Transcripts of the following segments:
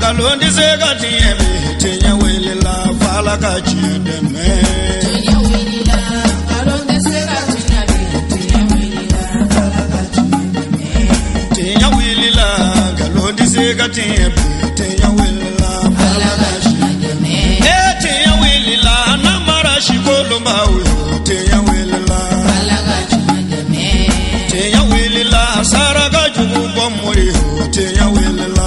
Galon di segati emi tenya wele la fala ka chideme. Tenya wele la galon di segati emi tenya wele la fala ka chideme. Tenya wele la galon di segati emi tenya wele la fala ka chideme. Tenya wele la namara shikolo mawe tenya wele la fala ka chideme. Tenya wele la saraga jubu bomori tenya wele la.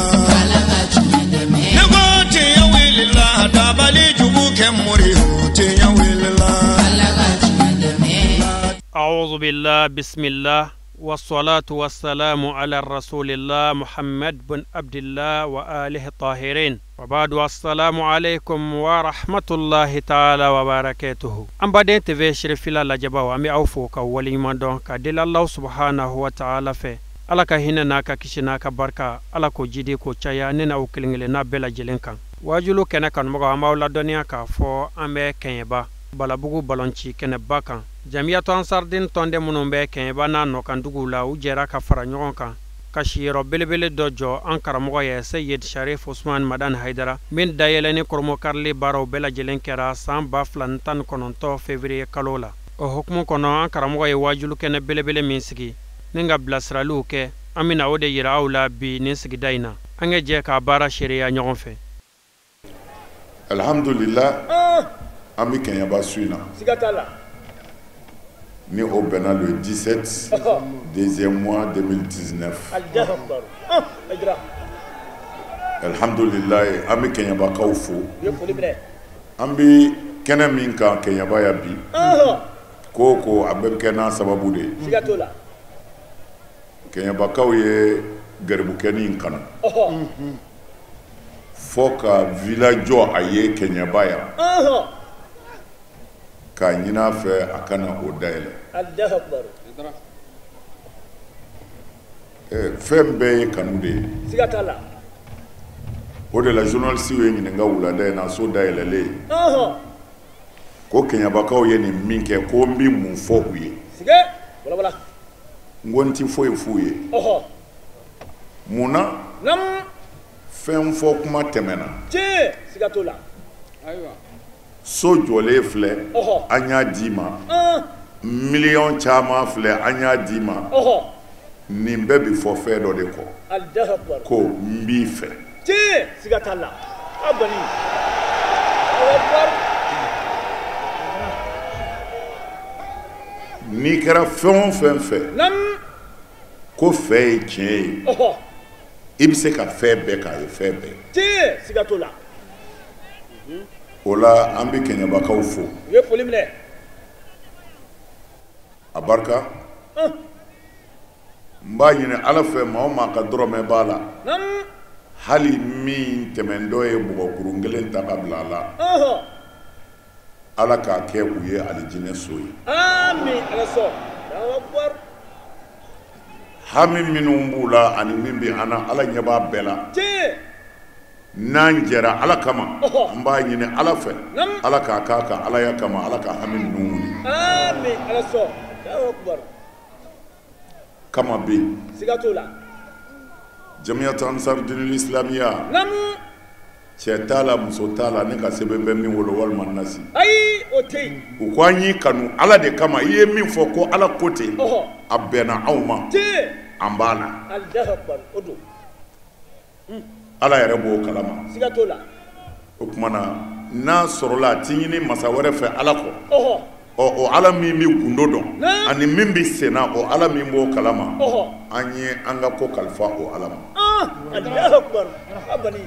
أعوذ بالله بسم الله والصلاة والسلام على رسول الله محمد بن عبد الله وآله الطاهرين وبعد السلام عليكم ورحمة الله تعالى وبركاته أم بعدين تفسير في الله جبا وامي أوفوك ولي ما دون كدل الله سبحانه وتعالى في ala ka hinna naka kishina ka barka ala ko jidi ko chaya nena o kilingile na bela jelenkan wajulu kene kan mo ga mawla doniya ka fo ambe kenyeba bala bugu balonci kene bakan jamiyatu ansardin tonde munumbe kenyeba na no kan dugula u jera ka fara nyon kan ka shiro belebele dojo an karamo ye sayyid sharif usman madan haidara min dayeleni kormo karli baro bela jelenkera samba flantan kononto février kalola o hukmu kono an karamo ye wajulu kene belebele minsigi ninga blasralu ke amina ode yira awla bi ninsigi dayna ange je ka bara sharia nyon fe alhamdulillah ami kenya basuina sigatala ni au Bénin le 17 deuxième mois 2019 alhamdulillah ami kenya bakawfo ambi kena minka kenya baya bi koko abem kena sababu de sigatola kenya bakaw ye garbu keni kana foka village aye kenya baya ka nyina fe akana odaile Allah akbar fembe kanude sigatala o de la journaliste we nyina nga wula da na so daile le ko kenya bakaw ye ni minke ko mbi mu fo huye sige wala wala ngonti fo efuye muna nam fem fo kuma temena je sigatola aywa so jole fle anya dima million chama fle anya dima ni mbebi fo fe do de ko Allah akbar ko mbi fe je sigatala abani akbar ni kera fon fe nam ko fe chen ibse ka fe be ka fe be je sigatola ola ambi kenya bakaw fo ye polimle abarka mba nyine ala fe ma ka drome bala nam hali mi temendo e bugo kurungelen takabla la ala ka ke uye alijine soyi amin alaso akbar hami minumbula ani mimbi ana ala nyaba bela je nanjera ala kama mba nyine ala fe ala ka kaka ala ya kama ala ka hamin nuni amin alaso akbar kama bi sigatola jamiyat ansar dinul islamiyya nam chetala musotala ne ka sebebe min wolo wal manasi ai otei u kwanyi kanu ala de kama iye min fo ko ala kote abena awma je ambala Allah akbar odo ala yɛrɛ b'o kalama sigatola o kumana n'a sɔrɔla tiɲini masa wɛrɛ fɛ ala kɔ o ala min bɛ gundo dɔn ani min bɛ senna o ala min b'o kalama an ye an ka ko kalifa o ala ma Allah akbar abani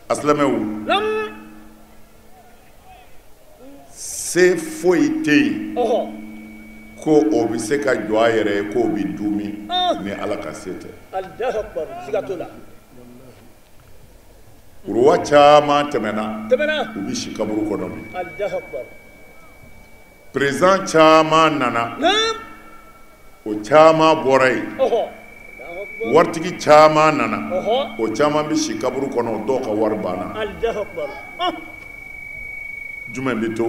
asilamɛw se foyi tɛ yen ko o bɛ se ka jɔ a yɛrɛ ye ko o bɛ dumi ni ala ka se tɛ Allah akbar sigatola uruwa caman tɛmɛna u bɛ si kaburu kɔnɔ bi Allah akbar président caman nana o caman bɔra yen waritigi caman nana o caman bɛ si kaburu kɔnɔ dɔw ka wari banna Allah akbar jumɛn bɛ to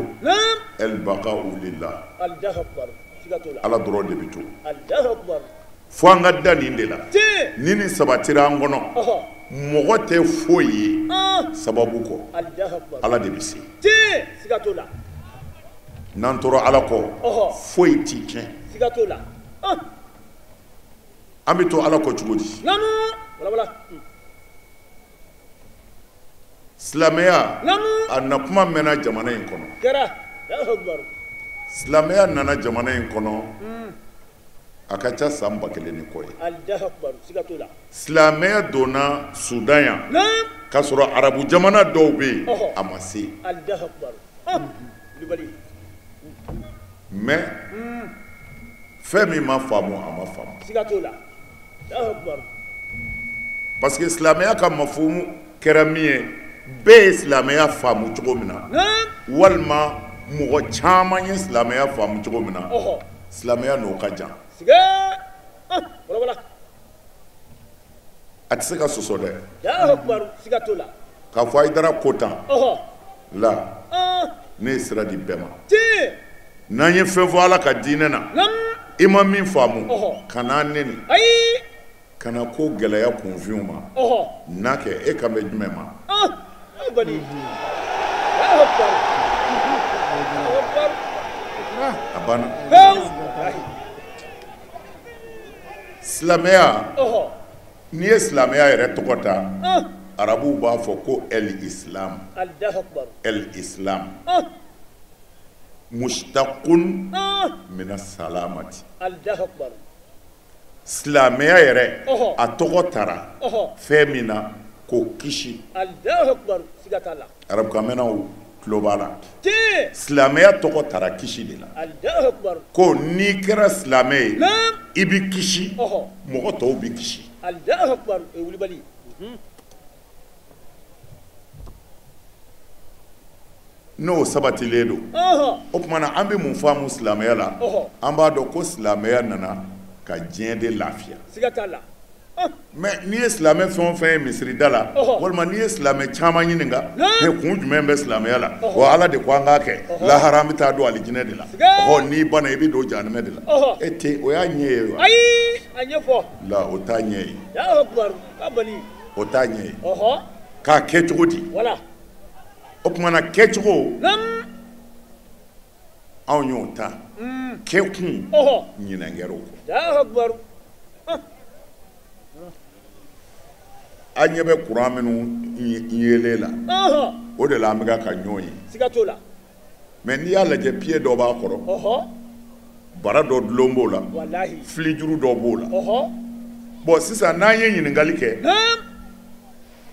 el baqa'u lillah Allah akbar ala dɔrɔn de bɛ to Allah akbar fo an ka da nin de la ni nin sabatira an kɔnɔ mɔgɔ tɛ foyi ye sababu kɔ Allahu akbar. ala de bɛ se Tiɲɛ siga t'o la. n'an tora ala kɔ foyi ti tiɲɛ Siga t'o la. an bɛ to ala kɔ cogo di Naamu. Wala. silamɛya Naamu. a na kuma mɛnna jamana in kɔnɔ Kɛra. Allahu akbar. silamɛya nana jamana in kɔnɔ a ka ca san 1000 ni kɔ ye Allahu akbar. Siga t'o la. silamɛya donna sudan yan Naam. k'a sɔrɔ arabu jamana dɔw bɛ yen a ma se Allahu akbar. Libali. mais fɛn min ma faamu a ma faamu Siga t'o la. Allahu akbar. parce que silamɛya ka mafhumu kɛra min ye bɛɛ ye silamɛya faamu cogo min na Naam. walima mɔgɔ caman ye silamɛya faamu cogo min na Ɔhɔ. silamɛya n'o ka jan Siga. Wala. a tɛ se ka sɔsɔ dɛ Allahu akbar. Siga t'o la. k'a fɔ a ye dara ko tan Ɔhɔ. la ne ye sira di bɛɛ ma Tiɲɛ. n'an ye fɛn fɔ ala ka diinɛ na Naam. i ma min faamu Ɔhɔ. ka n'a nɛni Ayi. ka na ko gɛlɛya kunfinw ma Ɔhɔ. n'a kɛ e kan bɛ jumɛn ma Bani. Allahu akbar. Allahu akbar. a banna Pew. silamɛya Ɔhɔ. n'i ye silamɛya yɛrɛ tɔgɔ ta arabuw b'a fɔ ko el islam Allahu akbar. el islam mushtaqun min salamati Allahu akbar. silamɛya yɛrɛ Ɔhɔ. a tɔgɔ tara Ɔhɔ. fɛn min na ko kisi Allahu akbar. Siga t'a la. arabukamɛnnaw tulo b'a la Tiɲɛ. silamɛya tɔgɔ tara kisi de la Allahu akbar. ko n'i kɛra silamɛ ye Naam. i bi kisi Ɔhɔ. mɔgɔ tɔw bi kisi Allahu akbar. Wulibali. n'o sabatilen don Ɔhɔ. o tuma na an bɛ mun faamu silamɛya la Ɔhɔ. an b'a dɔn ko silamɛya nana ka diɲɛ de lafiya Siga t'a la. mɛ n'i ye silamɛ fɛn o fɛn ye misirida la Ɔhɔ. walima n'i ye silamɛ caman ɲininka Naam. kun jumɛn bɛ silamɛya la wa ala de ko an k'a kɛ lahara an bɛ taa don alijinɛ de la Siga. n'i banna i bɛ don jahanamɛ de la Ɔhɔ. e tɛ o y'a ɲɛ ye wa Ayi. A ɲɛfɔ. la o t'a ɲɛ ye Allahu akbar. Bani. o t'a ɲɛ ye Ɔhɔ. k'a kɛ cogo di Wala. o tuma na kɛcogo Naam. anw y'o ta kɛ kun Ɔhɔ. ɲinɛ kɛra o kɔ Allahu akbar. an ɲɛ bɛ kuran minnu yelen la Ɔhɔ. o de la an bɛ ka ɲɔgɔn ye Siga t'o la. mɛ n'i y'a lajɛ pied dɔ b'a kɔrɔ Ɔhɔ. bara dɔ dulon b'o la Walahi. filijuru dɔ b'o la Ɔhɔ. bɔn sisan n'an ye ɲininkali kɛ Naam.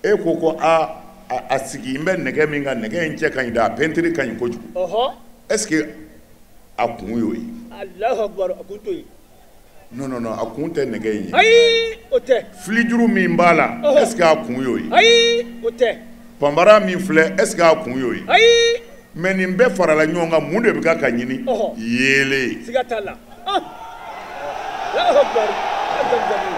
e ko a sigi n bɛ nɛgɛ min kan nɛgɛ in cɛ ka ɲi dɛ a pɛntiri ka ɲi kojugu Ɔhɔ. est ce que a kun y'o ye Allahu akbar. A kun to yen. non a kun tɛ nɛgɛ in ye Ayi. O tɛ. filijuru min b'a la est ce que a kun y'o ye Ayi. O tɛ. panbara min filɛ est ce que a kun y'o ye Ayi. mɛ nin bɛɛ farala ɲɔgɔn kan mun de bɛ ka ɲini Ɔhɔ. yeelen Siga t'a la. Allahu akbar. Azamzami.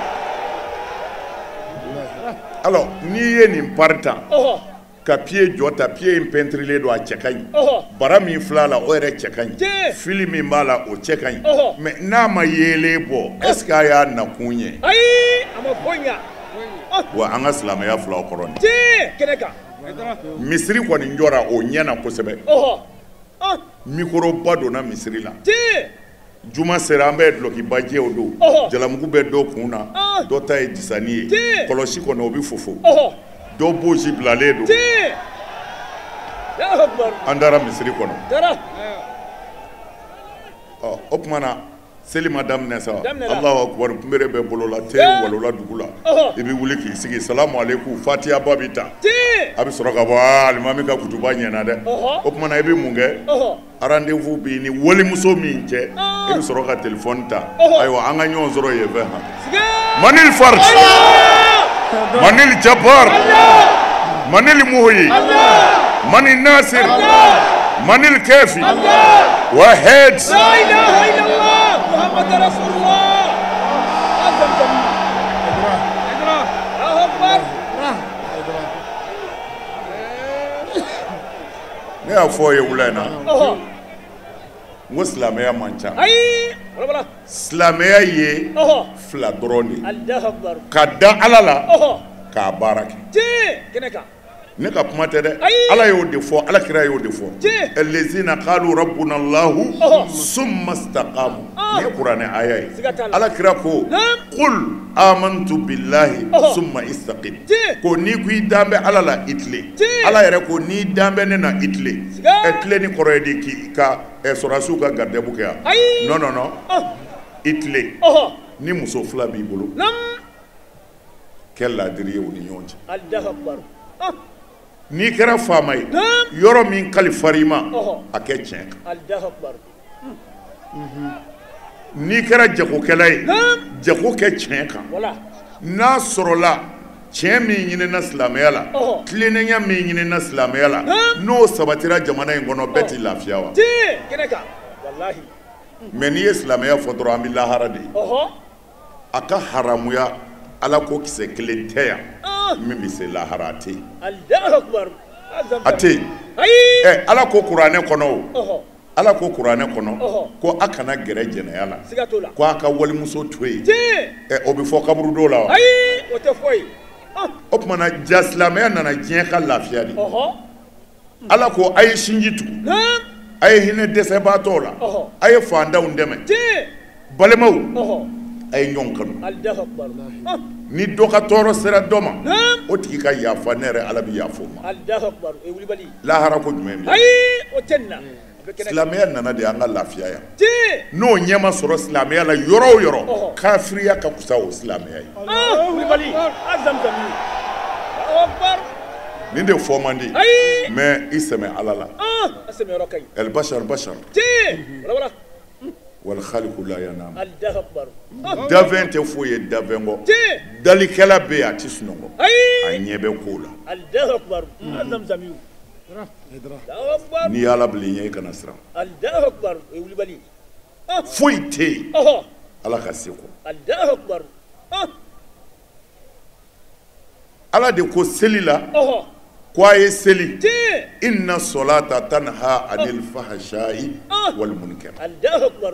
alors n'i ye nin pari ta Ɔhɔ. ka pied jɔ ta pied in pɛntirilen don a cɛ ka ɲi Ɔhɔ. bara min filɛ a la o yɛrɛ cɛ ka ɲi Tiɲɛ. fili min b'a la o cɛ ka ɲi Ɔhɔ. mɛ n'a ma yeelen bɔ est ce que a y'a nakun ye Ayi. A ma fɔ ɲa. wa an ka silamɛya filaw kɔrɔ nin Tiɲɛ. Kɛnɛ kan. misiri kɔni jɔra o ɲɛna kosɛbɛ Ɔhɔ. mikoroba donna misiri la Tiɲɛ. juma sera an bɛ dulɔkibajɛw don Ɔhɔ. jalamugu bɛ dɔ kun na dɔ ta ye disani ye Tiɲɛ. kɔlɔsi kɔnɔ o bɛ fofo Ɔhɔ. dɔ bosi bilalen don Tiɲɛ. Allahu akbar. an taara misiri kɔnɔ Tara. o tuma na seli ma daminɛ sa Daminɛra. alahu akubar kunbere bɛ bolo la te Tiɲɛ. walola dugu la Ɔhɔ. i bɛ wuli k'i sigi salamu aleykum fatiha ba bɛ ta Tiɲɛ. a bɛ sɔrɔ ka bɔ alimami ka kutuba ɲɛna dɛ Ɔhɔ. o tuma na i bɛ mun kɛ Ɔhɔ. rendez-vous b'i ni walimuso min cɛ i bɛ sɔrɔ ka telefɔni ta Ɔhɔ. ayiwa an ka ɲɔgɔn sɔrɔ yen fɛ han Siga. manil farj manil jabbar manil muhyi manil nasir manil kafi wahid La ilaha illallah. Muhammad Rasulullah. Azamzami. Allahu akbar. ne y'a fɔ ye wula in na Ɔhɔ. n ko silamɛya man ca Ayi. Wala. silamɛya ye Ɔhɔ. fila dɔrɔn de ye Allahu akbar. ka da ala la Ɔhɔ. k'a baara kɛ tiɲɛ kɛnɛ kan ne ka kuma tɛ dɛ Ayi. ala y'o de fɔ alakira y'o de fɔ Tiɲɛ. allazina qalu rabbuna allahu Ɔhɔ. summa istaqamu ni ye kuranɛ aya ye Siga t'a la. alakira ko Naam. qul amantu billahi Ɔhɔ. summa istaqim Tiɲɛ. ko n'i ko i dan bɛ ala la i tile Tiɲɛ. ala yɛrɛ ko n'i dan bɛ ne na i tile Siga. tile ni kɔrɔ ye di k'i ka sɔrɔdasiw ka garidiyabu kɛ yan Ayi. non non non Ah. i tile ɔhɔ ni muso fila b'i bolo nam kɛ laadiri ye u ni ɲɔgɔn cɛ Allahu akbar ah n'i kɛra faama ye Naam. yɔrɔ min kalifar'i ma Ɔhɔ. a kɛ tiɲɛ kan Allahu akbar n'i kɛra jagokɛla ye Naam. jago kɛ tiɲɛ kan wala n'a sɔrɔla tiɲɛ min ɲinina silamɛya la Ɔhɔ. tilennenya min ɲinina silamɛya la Naam. n'o sabatira jamana in kɔnɔ bɛɛ tɛ lafiya wa tiɲɛ kɛnɛ kan wallahi mɛ n'i ye silamɛya fɔ dɔrɔn an bɛ lahara de ye ɔhɔ a ka haramuya ala ko kisɛ kelen tɛ yan ah min bɛ se lahara a tɛ yen Allahu akbar a tɛ yen ayi ala ko kuranɛ kɔnɔ o ɔhɔ ala ko kuranɛ kɔnɔ Ɔhɔ. ko a kana gɛrɛ jɛnɛya la siga t'o la ko a ka walimuso to yen tiɲɛ o bɛ fɔ kaburu dɔw la wa ayi o tɛ fɔ ye ah o tuma na ja silamɛya nana diɲɛ ka lafiya de ɔhɔ ala ko a ye sinji tugu nam a ye hinɛ dɛsɛbaatɔw la Ɔhɔ. a ye fantanw dɛmɛ tiɲɛ balimaw ɔhɔ a ye ɲɔgɔn kanu Allahu akbar ah ni dɔ ka tɔɔrɔ sera dɔ ma nam o tigi ka yafa ne yɛrɛ ala bɛ yafa o ma Allahu akbar e wulibali lahara ko jumɛn bɛ yen? ayi o tɛ nin na a bɛ kɛnɛ kan silamɛya nana de an ka lafiya yan tiɲɛ n'o ɲɛ ma sɔrɔ silamɛya la yɔrɔ o yɔrɔ Ɔhɔ. kafiriya ka fisa o silamɛya ye ah wulibali ah zamzam Allahu akbar nin de fɔ man di ayi mɛ i sɛmɛ ala la ah a sɛmɛyɔrɔ ka ɲi elbashar bashar tiɲɛ wala wala walkhaliku la yanam Allahu akbar ah dafɛn tɛ foyi ye dafɛn kɔ tiɲɛ dalikɛla bɛ yen a tɛ sunɔgɔ a ayi ɲɛ bɛ kow la Allahu akbar ah zamzam Allahu akbar n'i y'ala bila i ɲɛ i kana siran Allahu akbar e wulibali ah foyi tɛ yen ɔhɔ ala ka se kɔ Allahu akbar ah ala de ko seli la ɔhɔ ko a ye seli tiɲɛ inna solata tanha anil fahashai wal munkar Allahu akbar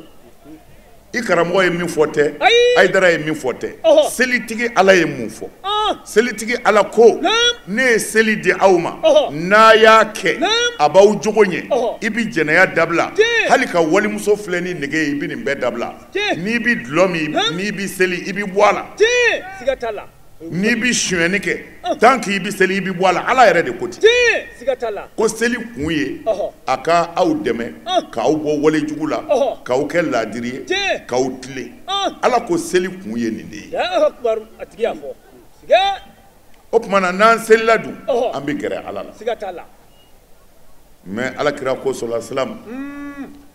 i karamɔgɔ ye min fɔ tɛ Ayi. ayidara ye min fɔ tɛ Ɔhɔ. selitigi ala ye mun fɔ ah selitigi ala ko Naam. ne ye seli di aw ma Ɔhɔ. n'a y'a kɛ Naam. a b'aw jogo ɲɛ Ɔhɔ. i bi jɛnɛya dabila Tiɲɛ. hali ka walimuso filɛ ni nege ye i bi nin bɛɛ dabila Tiɲɛ. n'i bi dulɔ min Naam. n'i bi seli i bi bɔ a la tiɲɛ siga t'a la n'i bi sonyɛni kɛ tant que i bi seli i bi bɔ a la ala yɛrɛ de ko ten tiɲɛ siga t'a la ko seli kun ye Ɔhɔ. a ka aw dɛmɛ k'aw bɔ walejugu la Ɔhɔ. k'aw kɛ laadiri ye Tiɲɛ. k'aw tile ah ala ko seli kun ye nin de ye Allahu akbar a tigi y'a fɔ siga o tuma na n'an selila dun Ɔhɔ. an bɛ gɛrɛ ala la siga t'a la mɛ alakira ko sɔla salam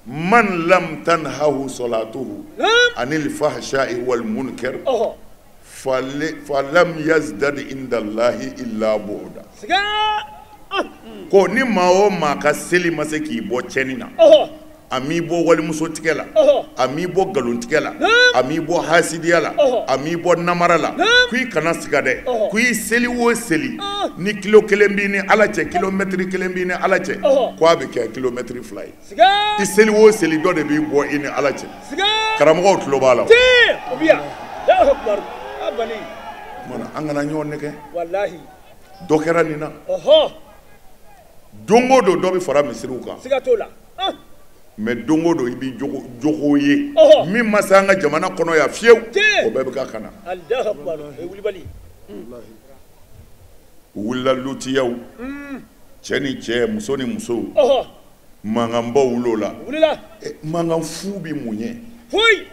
man lam tanhahu salatuhu Naam. anil fahsha'i wal munkar ɔhɔ falam yazdad inda allahi illa bu'da siga ah ko ni maa o maa ka seli ma se k'i bɔ cɛni na ɔhɔ a m'i bɔ walimuso tigɛ la ɔhɔ a m'i bɔ nkalon tigɛ la Naam. a m'i bɔ hasidiya la Ɔhɔ. a m'i bɔ namara la Naam. ko i kana siga dɛ Ɔhɔ. ko i seli o seli Ah. ni kilo kelen b'i ni ala cɛ kilomɛtiri kelen b'i ni ala cɛ Ɔhɔ. ko a bɛ kɛ kilomɛtiri fila ye siga i seli o seli dɔ de b'i bɔ i ni ala cɛ siga karamɔgɔw tulo b'a la o. tiɲɛ o bi yan Allahu akbar a bali Kumana an kana ɲɔgɔn nɛgɛ wallahi dɔ kɛra nin na ɔhɔ don o don dɔ bɛ fara misiriw kan siga t'o la ah mɛ don o don i b'i jogo ye Ɔhɔ. min ma se an ka jamana kɔnɔ yan fiyewu Tiɲɛ. o bɛɛ bɛ k'a kana Allahu akbar e wulibali u wulila lutiyaw cɛ ni cɛ muso ni muso ɔhɔ mankanbaw wulila o la wulila mankan fu bɛ mun ye foyi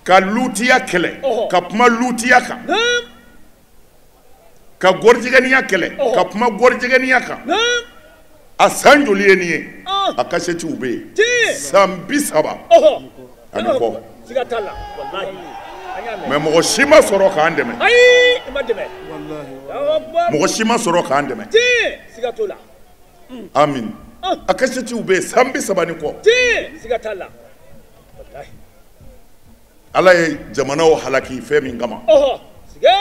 ka lutiya kɛlɛ Ɔhɔ. ka kuma lutiya kan Naam. ka gɔrijɛgɛniya kɛlɛ Ɔhɔ. ka kuma gɔrijɛgɛniya kan Naam. a san joli ye nin ye Ah. a kasɛtiw bɛ yen Tiɲɛ. san 30 ɔhɔ ani kɔ siga t'a la wallahi an y'a mɛn mɛ mɔgɔ si ma sɔrɔ k'an dɛmɛ ayi i ma dɛmɛ Allahu akbar mɔgɔ si ma sɔrɔ k'an dɛmɛ tiɲɛ siga t'o la amin Ah. a kasɛtiw bɛ yen san 30 ni kɔ tiɲɛ siga t'a la wallahi ala ye jamanaw halaki fɛn min kama ɔhɔ siga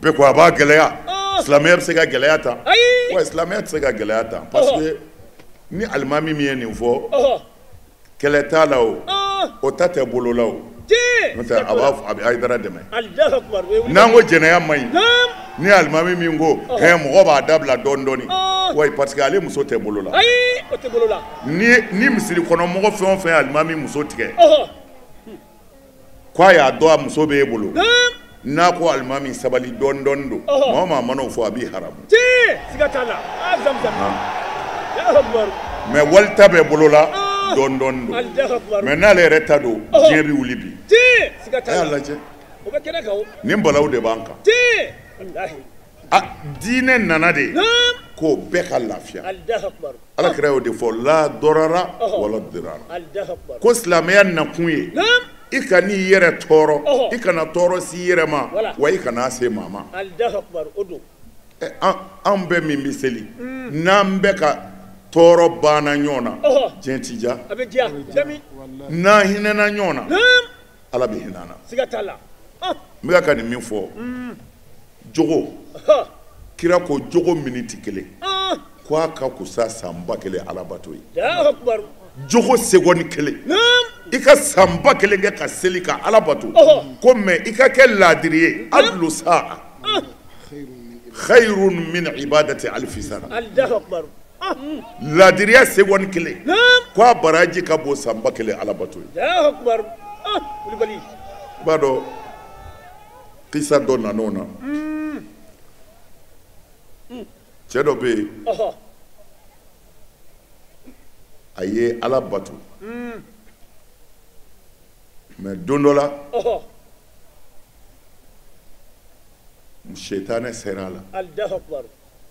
bɛɛ ko a b'a gɛlɛya Ah. silamɛya bɛ se ka gɛlɛya ta ayi wa silamɛya tɛ se ka gɛlɛya ta parce que ni alimami min ye nin fɔ ɔhɔ kɛlɛ t'a la o ah o ta tɛ bolo la o tiɲɛ n'o tɛ a b'a fɔ a bɛ ayidara dɛmɛ Allahu akbar e wulibali n'an ko jɛnɛya man ɲi Naam. ni alimami min ko mɔgɔ b'a dabila dɔɔni dɔɔni wa parce que ale muso tɛ bolo la ayi o tɛ bolo la ni misiri kɔnɔ mɔgɔ fɛn o fɛn alimami muso tigɛ k'a y'a dɔn a muso b'e bolo n'a ko alimami sabali dɔɔni dɔɔni don maa o maa mana o fɔ a b'i haramu siga t'a la zamzam Allahu akbar mais wali ta bɛ bolo la dɔɔni dɔɔni don Allahu akbar mais n'ale yɛrɛ ta don diɲɛ bɛ wuli bi siga t'a la a y'a lajɛ o bɛ kɛnɛ kan o nin balawu de b'an kan wallahi diinɛ nana de k'o bɛɛ ka lafiya Allahu akbar alakira y'o de fɔ la dɔrara wala dirara Allahu akbar ko silamɛya nakun ye i ka n'i yɛrɛ tɔɔrɔ i kana tɔɔrɔ si i yɛrɛ ma wa i kana se maa ma Allahu akbar o don an bɛɛ min bɛ seli n'an bɛ ka tɔɔrɔ banna ɲɔgɔn na diɲɛ ti ja a bɛ diya jami n'an hinɛna ɲɔgɔn na ala bɛ hinɛ an na siga t'a la n bɛ ka nin min fɔ jogo kira ko jogo miniti kelen ko a ka kusa sanba kelen alabato ye Allahu akbar jogo segɔni kelen i ka sanba kelen kɛ ka seli ka alabato ko mɛ i ka kɛ laadiri ye adlu saa khayrun min ibadati alfi sana Allahu akbar laadiriya segɔni kelen ko a baraji ka bon sanba kelen alabato ye Allahu akbar Kulibali i b'a dɔn kisa dɔ nan'o na cɛ dɔ bɛ yen a ye ala bato mais don dɔ la seitanɛ sera a la Allahu akbar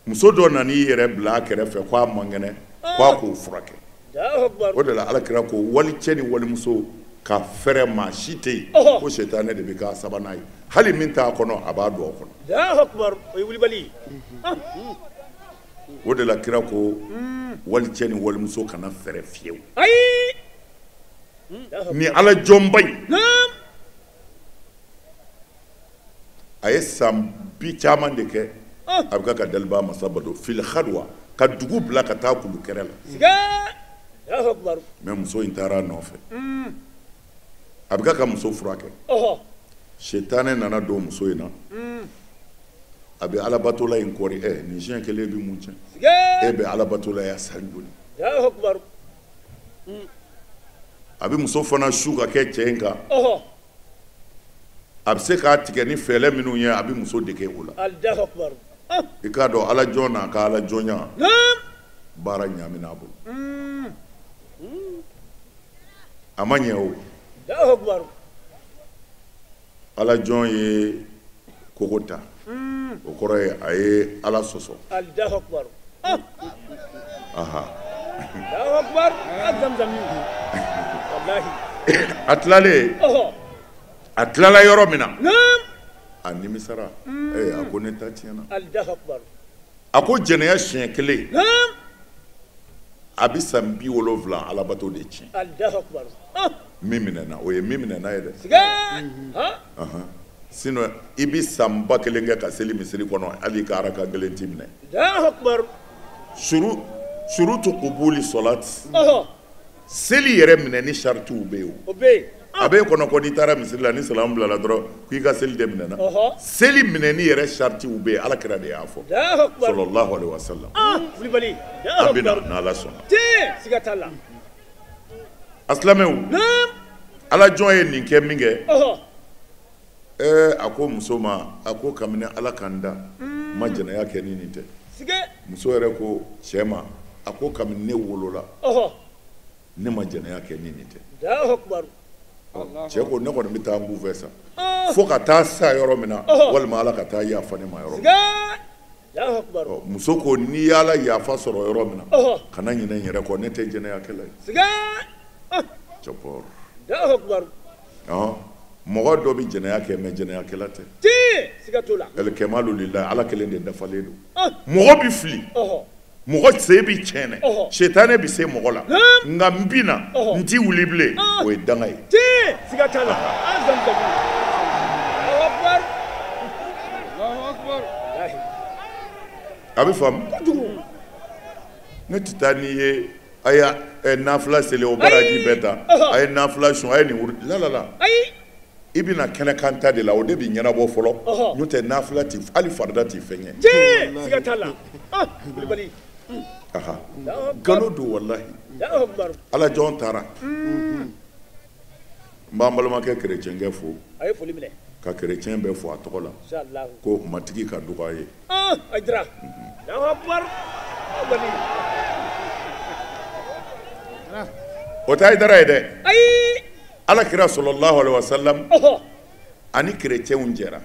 muso dɔ nan'i yɛrɛ bila a kɛrɛfɛ k'a man kɛnɛ k'a k'o furakɛ Allahu akbar o de la alakira ko walicɛ ni walimuso ka fɛrɛ maa si tɛ yen ko seitanɛ de bɛ k'a sabanan ye hali min t'a kɔnɔ a b'a don a kɔnɔ Allahu akbar o ye Kulibali o de la kira ko walicɛ ni walimuso kana fɛrɛ fiyewu ayi ni ala jɔnba in a ye san bi caman de kɛ a bɛ ka daliba masa bato fil khadwa ka dugu bila ka taa kulu kɛrɛ la siga Allahu akbar mais muso in taara a nɔfɛ a bɛ ka muso furakɛ seitanɛ nana don muso in na a bɛ alabatola in kɔri nin siɲɛ kelen bɛ mun tiɲɛ e bɛ alabatola ya sari joli Allahu akbar a bɛ muso fana su ka kɛ cɛ in kan a bɛ se k'a tigɛ ni fɛlɛ minnu ye a bɛ muso dege o la Allahu akbar i k'a dɔn ala jɔn n'a ka ala jɔnya baara ɲaamina a bolo a ma ɲɛ o Allahu akbar ala jɔn ye kogo ta o kɔrɔ ye a ye ala sɔsɔ Allahu akbar aha Allahu akbar zamzam wallahi a tilala yɔrɔ min na a nimisara a ko ne ta tiɲɛna Allahu akbar a ko jɛnɛya siɲɛ kelen a bɛ san 70 alabato de tiɲɛ Allahu akbar min minɛna o ye min minɛna ye dɛ siga sinon i bɛ san ba kelen kɛ ka seli misiri kɔnɔ hali ka araka gɛlɛn t'i minɛ Allahu akbar surutu qubuli solati seli yɛrɛ minɛni saritiw bɛ yen o bɛ yen a bɛ kɔnɔ ko n'i taara misiri la ni salamu bilala dɔrɔn k'i ka seli de minɛna seli minɛni yɛrɛ saritiw bɛ yen alakira de y'a fɔ sallallahu alaihi wasallam Kulibali an bɛ na n'ala sɔnna siga t'a la a silamɛw ala jɔn ye nin kɛ min kɛ a ko muso ma a ko kabini ala kan da ma jɛnɛya kɛ ni nin tɛ muso yɛrɛ ko cɛ ma a ko kabini ne wolola ne ma jɛnɛya kɛ ni nin tɛ cɛ ko ne kɔni bɛ taa n b'u fɛ sa fo ka taa sa yɔrɔ min na walima ala ka taa yafa ne ma yɔrɔ min na muso ko n'i y'ala yafa sɔrɔ yɔrɔ min na kana ɲinɛ n yɛrɛ kɔ ne tɛ jɛnɛya kɛla ye cɛpɔr mɔgɔ dɔ bɛ jɛnɛya kɛ mɛ jɛnɛya kɛla tɛ alikɛmalu lillahi ala kelen de dafalen don mɔgɔ bɛ fili mɔgɔ se bɛ tiɲɛnɛ seitanɛ bɛ se mɔgɔ la nka n bɛ na n ti wuli bilen o ye danga ye a bɛ faamu ne tɛ taa n'i ye a ye nafila seli o baraji bɛɛ ta a ye nafila sun a ye nin wuri la i bɛna kɛnɛkan ta de la o de bɛ ɲɛnabɔ fɔlɔ n'o tɛ nafila ti hali farida ti fɛn ye siga t'a la Kulibali nkalon don walahi ala jɔn taara n b'an balimakɛ kerecɛnkɛ fo a ye foli minɛ ka kerecɛn bɛɛ fo a tɔgɔ la ko matigi ka dɔgɔ ye a dira Allahu Akbar o tɛ Hayidara ye dɛ ayi ala kira sallallahu alaihi wasallam ani kerecɛnw jɛra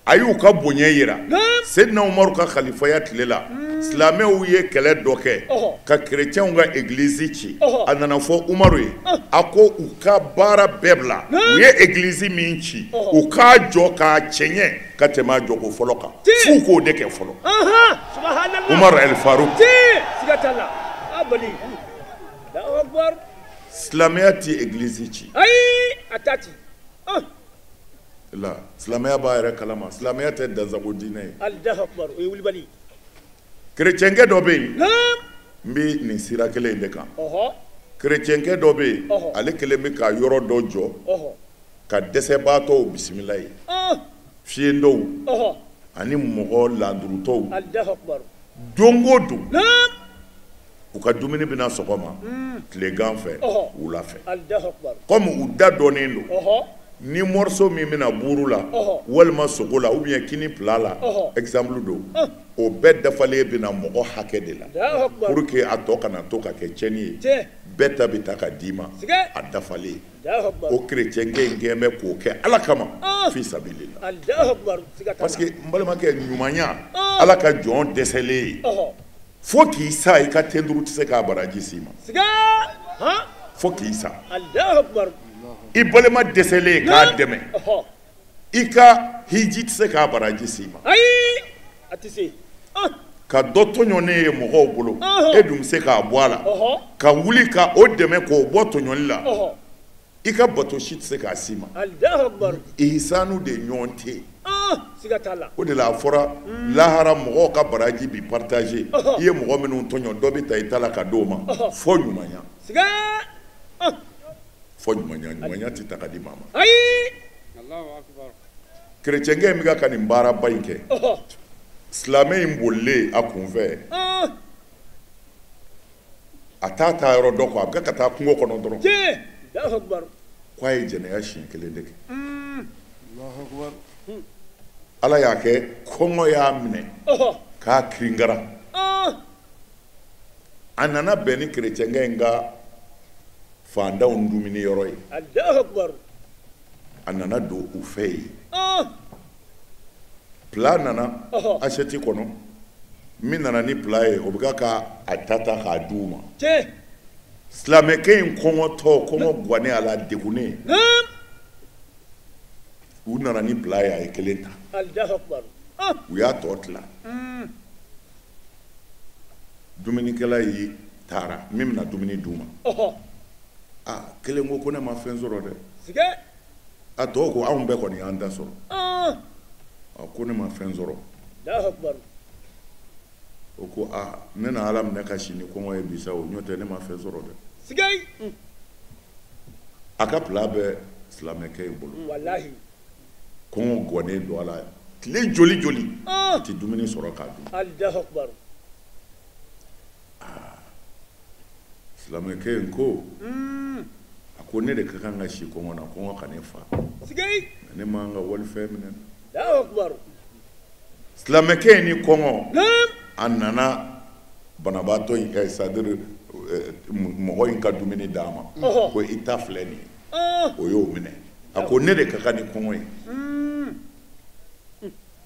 a y'u ka bonya yira Seydina Umaru ka khalifaya tile la silamɛw ye kɛlɛ dɔ kɛ ka kerecɛnw ka église ci a nana fɔ Umaru ye a ko u ka baara bɛɛ bila u ye église min ci u k'a jɔ k'a cɛɲɛ ka tɛmɛ a jɔko fɔlɔ kan f'u k'o de kɛ fɔlɔ Umaru El Farouk silamɛya ti église ci la silamɛya b'a yɛrɛ kalama silamɛya tɛ dansago diinɛ ye kerecɛnkɛ dɔ bɛ yen n bɛ nin sira kelen in de kan kerecɛnkɛ dɔ bɛ yen ale kelen bɛ ka yɔrɔ dɔ jɔ ka dɛsɛbaatɔw bisimila ye fiyendɔw ani mɔgɔ laadurutɔw don o don u ka dumuni bɛna sɔgɔma tilegan fɛ wula fɛ komi u da dɔnnen don ni morceau min bɛna buuru la walima sogo la ou bien kini plat la exemple don o bɛɛ dafalen bɛna mɔgɔ hakɛ de la pour que a tɔ kana to ka kɛ tiɲɛni ye bɛɛ ta bɛ ta ka d'i ma a dafalen o kerecɛnkɛ in kɛn bɛ k'o kɛ ala kama fi sabilillah parce que n balimakɛ ɲumanya ala ka jɔn dɛsɛlen ye fo k'i sa i ka tenduru tɛ se k'a baraji s'i ma fo k'i sa i balima dɛsɛlen k'a dɛmɛ i ka hiji tɛ se k'a baraji s'i ma ka dɔ tɔɲɔnen ye mɔgɔw bolo e dun bɛ se k'a bɔ a la ka wuli ka o dɛmɛ k'o bɔ tɔɲɔli la i ka bato si tɛ se k'a s'i ma ihsanu de ɲɔgɔn tɛ yen o de la a fɔra lahara mɔgɔw ka baraji bi partage i ye mɔgɔ minnu tɔɲɔ dɔ bɛ ta i ta la ka d'o ma fɔ ɲumanya fɔ ɲumanya tɛ ta ka di maa ma kerecɛnkɛ in bɛ ka nin baaraba in kɛ silamɛ in bolilen a kunfɛ a t'a taa yɔrɔ dɔ kɔ a bɛ ka taa kungo kɔnɔ dɔrɔn k'a ye jɛnɛya siɲɛ kelen de kɛ ala y'a kɛ kɔngɔ y'a minɛ k'a kirikara a nana bɛn ni kerecɛnkɛ in ka fandanw dumuni yɔrɔ ye a nana don u fɛ yen plat nana assiette kɔnɔ min nana ni plat ye o bɛ ka a ta k'a di u ma silamɛkɛ in kɔngɔtɔ kɔngɔ gannen a la degunnen u nana ni plat ye a ye kelen ta u y'a tɔ tila dumunikɛla yi taara min bɛna dumuni d'u ma kelen ko ne ma fɛn sɔrɔ dɛ a tɔw ko anw bɛɛ kɔni y'an da sɔrɔ ko ne ma fɛn sɔrɔ o ko ne na ala minɛ ka sini kɔngɔ ye bisa o ɲɔ tɛ ne ma fɛn sɔrɔ dɛ a ka plat bɛ silamɛkɛ in bolo kɔngɔ gannen don a la tile joli joli a tɛ dumuni sɔrɔ k'a dun silamɛkɛ in ko a ko ne de ka kan ka si kɔngɔ na kɔngɔ ka ne fa ne m'an ka walifɛn minɛ silamɛkɛ in ni kɔngɔ a nana banabaatɔ in c'est-à-dire mɔgɔ in ka dumuni d'a ma ko i ta filɛ nin ye o y'o minɛ a ko ne de ka kan ni kɔngɔ ye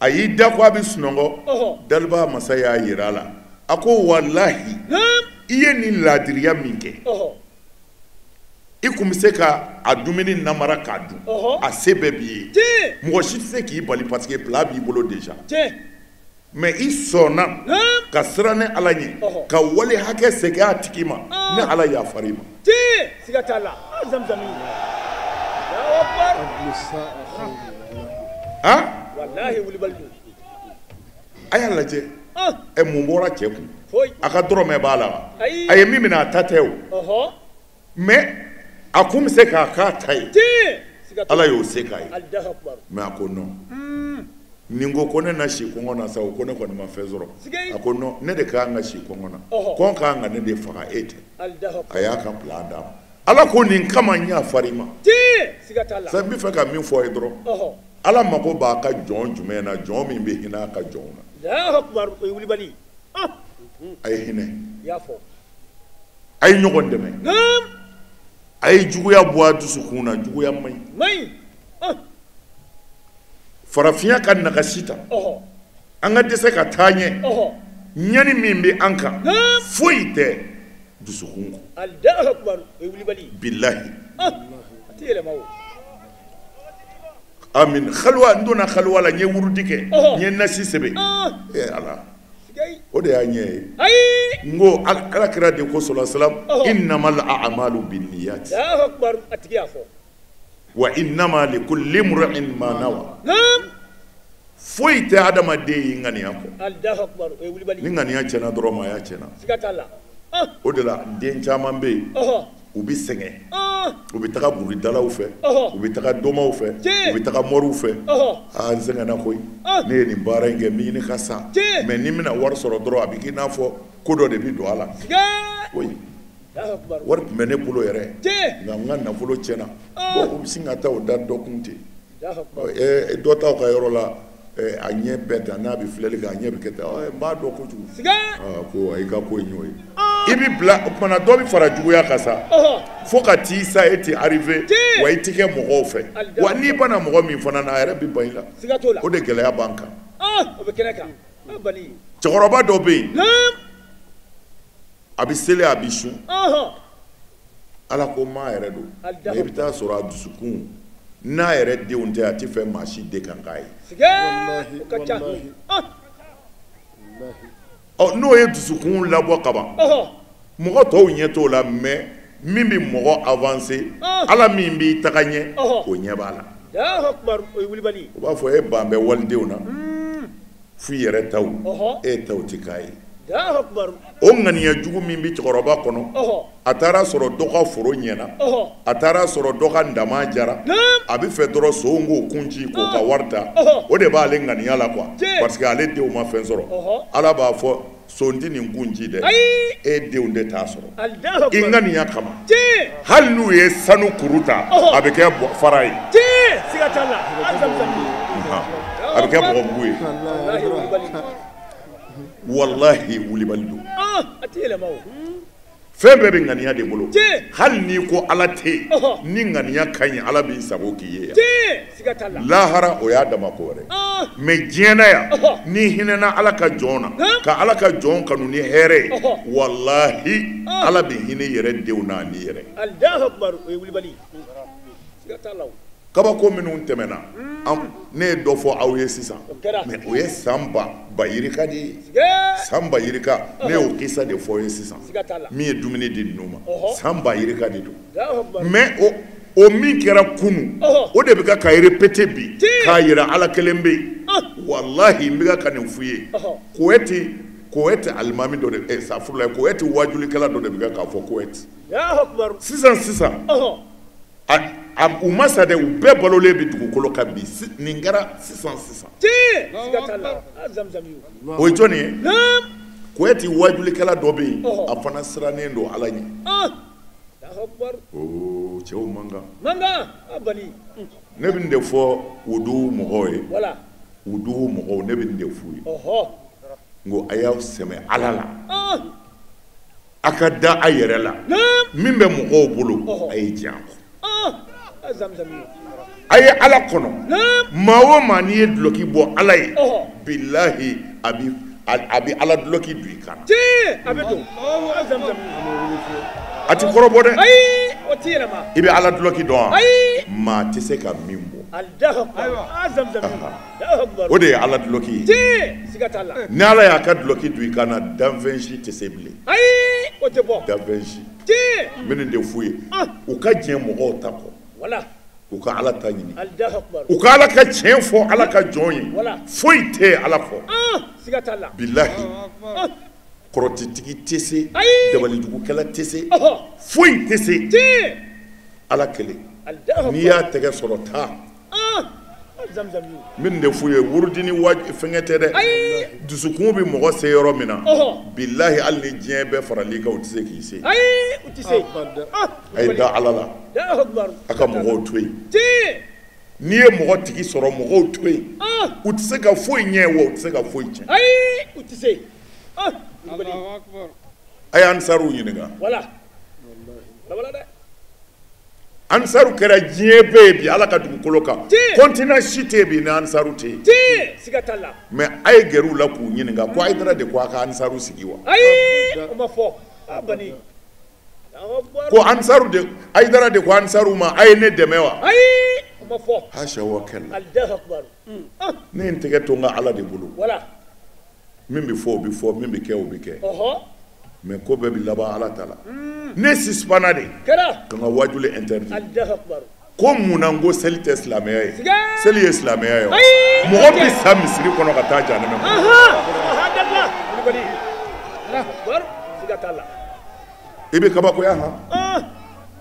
a y'i da ko a bɛ sunɔgɔ daliba masa y'a yira a la a ko walahi i ye nin laadiriya min kɛ i kun bɛ se ka a dumuni namara k'a dun a se bɛɛ b'i ye mɔgɔ si tɛ se k'i bali parce que plat b'i bolo déjà mais i sɔnna ka siran ni ala ɲɛ ka wale hakɛ segin a tigi ma ni ala yafara i ma a y'a lajɛ mun bɔra cɛ kun a ka dɔrɔmɛ b'a la a ye min minɛ a ta tɛ o mais a kun bɛ se k'a k'a ta ye ala y'o se k'a ye Allahu akbar mais a ko non ni n ko ne na si kɔngɔ na sa o ko ne kɔni ma fɛn sɔrɔ a ko non ne de ka kan ka si kɔngɔ na kɔn ka kan ka ne de faga e tɛ a y'a ka plan d'a ma ala ko nin kama n y'a fari ma sa n bɛ fɛ ka min fɔ a ye dɔrɔn ala mago b'a ka jɔn jumɛn na jɔn min bɛ hinɛ a ka jɔnw na a ye hinɛ a ye ɲɔgɔn dɛmɛ a ye juguya bɔ a dusukun na juguya man ɲi farafinya ka nagasi ta an ka dɛsɛ ka taa ɲɛ ɲani min bɛ an kan foyi tɛ dusukun kɔ bilahi amin xaluwa n donna xaluwa la n ye wurudi kɛ n ye nasi sɛbɛ ala o de y'a ɲɛ ye n ko alakira de ko sɔlɔ innamal a'malu binniyat wa innama likulli imri'in ma nawa foyi tɛ adamaden y'i ŋaniya kɔ ni ŋaniya tiɲɛna dɔrɔn maaya tiɲɛna o de la den caman bɛ yen u bɛ sɛgɛn u bɛ taga buridalaw fɛ u bɛ taga dɔmaw fɛ u bɛ taga mɔriw fɛ n sɛgɛnna koyi ne ye nin baara in kɛ n bɛ ɲini ka sa mais ni n bɛna wari sɔrɔ dɔrɔn a bɛ k'i n'a fɔ ko dɔ de bɛ don a la koyi wari tun bɛ ne bolo yɛrɛ nka n ka nafolo tiɲɛna u bɛ sin ka taa o da dɔkun ten dɔ t'aw ka yɔrɔ la a ɲɛ bɛɛ ta n'a bɛ filɛli kɛ a ɲɛ bɛ kɛ tan n b'a dɔn kojugu ko i ka ko in y'o ye i bɛ bila o kumana dɔ bɛ fara juguya kan sa fo ka t'i sa e tɛ arrivé wa i tɛ kɛ mɔgɔw fɛ wa n'i banna mɔgɔ min fana na a yɛrɛ bɛ ban i la o de gɛlɛya b'an kan cɛkɔrɔba dɔ bɛ yen a bɛ seli a bɛ sun ala ko maa yɛrɛ don mais i bɛ taa sɔrɔ a dusukun n'a yɛrɛ denw tɛ a tɛ fɛ maa si de kan k'a ye n'o ye dusukun labɔ ka ban mɔgɔ tɔw ɲɛ t'o la mais min bɛ mɔgɔ avancer ala min b'i taga ɲɛ o ɲɛ b'a la o b'a fɔ e ban bɛ walidenw na f'i yɛrɛ taw e taw tɛ k'a ye o ŋaniya jugu min bɛ cɛkɔrɔba kɔnɔ a taara sɔrɔ dɔ ka foro ɲɛna a taara sɔrɔ dɔ ka ndama jara a bɛ fɛ dɔrɔn sow k'o kunci k'o ka wari ta o de b'ale ŋaniya la quoi parce que ale denw ma fɛn sɔrɔ ala b'a fɔ son tɛ nin kunci dɛ e denw de t'a sɔrɔ i ŋaniya kama hali n'u ye sanu kuru ta a bɛ kɛ fara ye a bɛ kɛ bɔgɔmugu ye wallahi wulibali don fɛn bɛɛ bɛ ŋaniya de bolo hali n'i ko ala tɛ yen ni ŋaniya ka ɲi ala b'i sago k'i ye yan lahara o y'a dama ko wɛrɛ mais diɲɛ na yan n'i hinɛna ala ka jɔn na ka ala ka jɔn kanu ni hɛrɛ ye wallahi ala bɛ hinɛ yɛrɛ denw na ni yɛrɛ kabako minnu tɛmɛna ne ye dɔ fɔ aw ye sisan mais o ye san ba yirika de ye san ba yirika ne y'o kisa de fɔ ye sisan min ye dumuni di ninnu ma san ba yirika de don mais o min kɛra kunu o de bɛ ka répéter bi k'a yira ala kelen bɛ yen wallahi n bɛ ka nin f'u ye Kuwait alimami dɔ de safurula Kuwait wajulikɛla dɔ de bɛ k'a fɔ Kuwait sisan u ma sa dɛ u bɛɛ balolen bɛ dugukolo kan bi nin kɛra sisan o ye jɔnni ye Kuwait wajulikɛla dɔ bɛ yen a fana sirannen don ala ɲɛ cɛw mankan ne bɛ nin de fɔ wudu mɔgɔw ye wudu mɔgɔw ne bɛ nin de f'u ye n ko a y'aw sɛmɛ ala la a ka da a yɛrɛ la min bɛ mɔgɔw bolo a ye diɲɛ kɔ a ye ala kɔnɔ maa o maa n'i ye duloki bɔ ala ye bilahi a bɛ ala duloki don i kan a ti kɔrɔbɔ dɛ i bɛ ala duloki dɔn wa maa tɛ se ka min bɔ o de ye ala duloki ye ni ala y'a ka duloki don i kan na danfɛn si tɛ se bilen danfɛn si n bɛ nin de f'u ye u ka diɲɛ mɔgɔw ta kɔ u ka ala ta ɲini u ka ala ka tiɲɛ fɔ ala ka jɔn ye foyi tɛ ala kɔ bilahi kɔrɔtitigi tɛ se dabalijugukɛla tɛ se foyi tɛ se ala kelen n'i y'a tɛgɛ sɔrɔ taa min de f'u ye wurudini fɛngɛ tɛ dɛ dusukun bɛ mɔgɔ se yɔrɔ min na bilahi hali ni diɲɛ bɛɛ farali kan u tɛ se k'i se a ye da ala la a ka mɔgɔw to yen n'i ye mɔgɔ tigi sɔrɔ mɔgɔw to yen u tɛ se ka foyi ɲɛ wa u tɛ se ka foyi tiɲɛ a ye ansaruw ɲininka ansaru kɛra diɲɛ bɛɛ ye bi ala ka dugukolo kan continent si tɛ yen bi ni ansaru tɛ yen mais a ye gɛrɛ u la k'u ɲininka ko Hayidara de ko a ka ansaru sigi wa ko ansaru de Hayidara de ko ansaru ma a ye ne dɛmɛ wa hasha wa kalla ne n tɛgɛ to n ka ala de bolo min bɛ fɔ o bɛ fɔ min bɛ kɛ o bɛ kɛ mais ko bɛɛ bɛ laban ala ta la ne suspana de ka n ka wajuli interdit ko mun na n ko seli tɛ silamɛya ye seli ye silamɛya ye mɔgɔ bɛ sa misiri kɔnɔ ka taa janɛmɛ i bɛ kabakoya han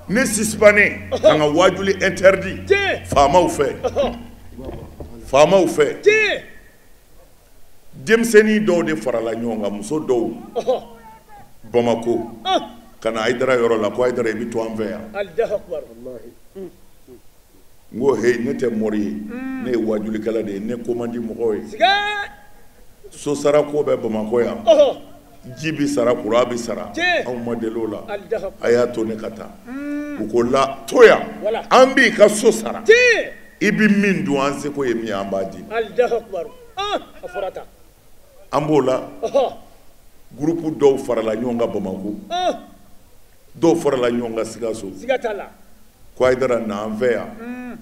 ne suspane ka n ka wajuli interdit faamaw fɛ denmisɛnnin dɔw de farala ɲɔgɔn kan muso dɔw Bamako ka na Hayidara yɔrɔ la ko Hayidara i bɛ to an fɛ yan n ko he ne tɛ mɔri ye ne ye wajulikɛla de ye ne ko man di mɔgɔw ye so sara ko bɛ Bamako yan ji bɛ sara courant bɛ sara anw ma deli o la a y'a to ne ka taa u ko la to yan an b'i ka so sara i bɛ min dun an seko ye min ye an b'a di an b'o la groupe dɔw farala ɲɔgɔn kan Bamako dɔw farala ɲɔgɔn kan Sikaso ko Hayidara na an fɛ yan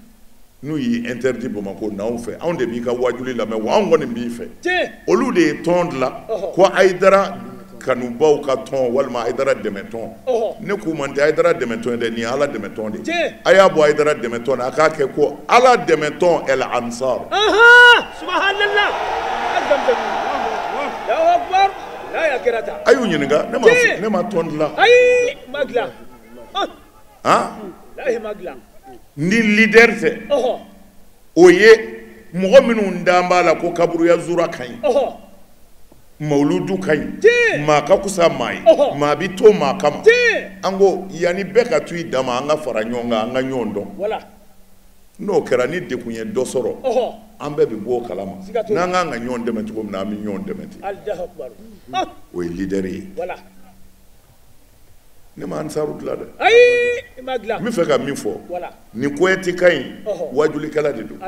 n'u y'i interdit Bamako na anw fɛ anw de b'i ka wajuli lamɛn wa anw kɔni b'i fɛ olu de ye tɔn dilan ko Hayidara kanubaw ka tɔn walima Hayidara dɛmɛ tɔn ne k'u man tɛ Hayidara dɛmɛ tɔn dɛ nin ye ala dɛmɛ tɔn de a y'a bɔ Hayidara dɛmɛ tɔn na a k'a kɛ ko ala dɛmɛ tɔn El Ansar subhanallah a y'u ɲininka ne ma tɔn dilan ni leader tɛ o ye mɔgɔ minnu dan b'a la ko kaburuya zura ka ɲi mawuludu ka ɲi maa ka kusa maa ye maa bɛ to maa kama an ko yanni bɛɛ ka to i dama an ka fara ɲɔgɔn kan an ka ɲɔgɔn dɔn n'o kɛra ni dekun ye dɔ sɔrɔ an bɛɛ bɛ bɔ o kalama n'an kan ka ɲɔgɔn dɛmɛ cogo min na an bɛ ɲɔgɔn dɛmɛ ten o ye leader ye ne ma ansaru dilan dɛ n bɛ fɛ ka min fɔ nin koyɛti ka ɲi wajulikɛla de don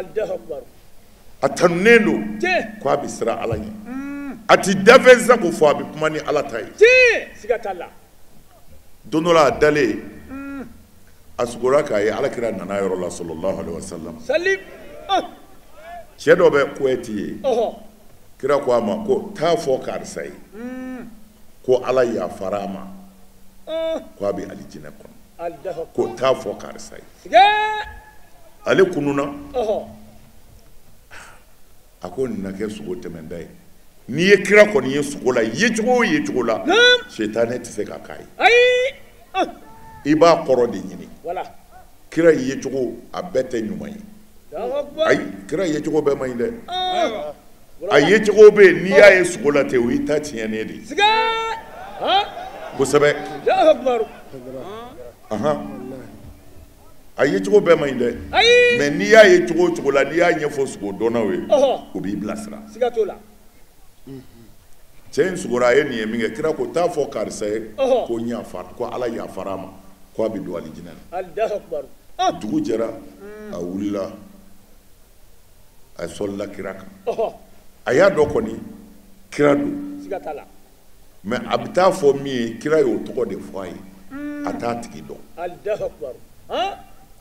a tanunen don ko a bɛ siran ala ɲɛ a ti dafɛn sisan ko fɔ a bɛ kuma ni ala ta ye don dɔ la a dalen a sugora k'a ye alakira nana yɔrɔ la sallallahu alaihi wasallam cɛ dɔ bɛ koyɛti ye kira ko a ma ko taa fɔ karisa ye ko ala yafara a ma ko a bɛ alijinɛ kɔnɔ ko taa fɔ karisa ye ale kununa a ko nin na kɛ sogo tɛmɛnda ye n'i ye kira kɔni ye sogo la yecogo o yecogo la setanɛ tɛ se ka k'a ye i b'a kɔrɔ de ɲini kira yecogo a bɛɛ tɛ ɲuman ye ayi kira yecogo bɛɛ man ɲi dɛ a yecogo bɛ yen n'i y'a ye sogo la ten o y'i ta tiɲɛnen de ye kosɛbɛ a yecogo bɛɛ man ɲi dɛ mais n'i y'a ye cogo o cogo la n'i y'a ɲɛfɔ sogo dɔnnaw ye o b'i bilasira cɛ in sugora a ye nin ye min kɛ kira ko taa fɔ karisa ye ko ko ala yafara a ma ko a bɛ don alijinɛ na dugu jɛra a wulila a sɔlila kira kan a y'a dɔn kɔni kira don mais a bɛ taa fɔ min ye kira y'o tɔgɔ de fɔ a ye a t'a tigi dɔn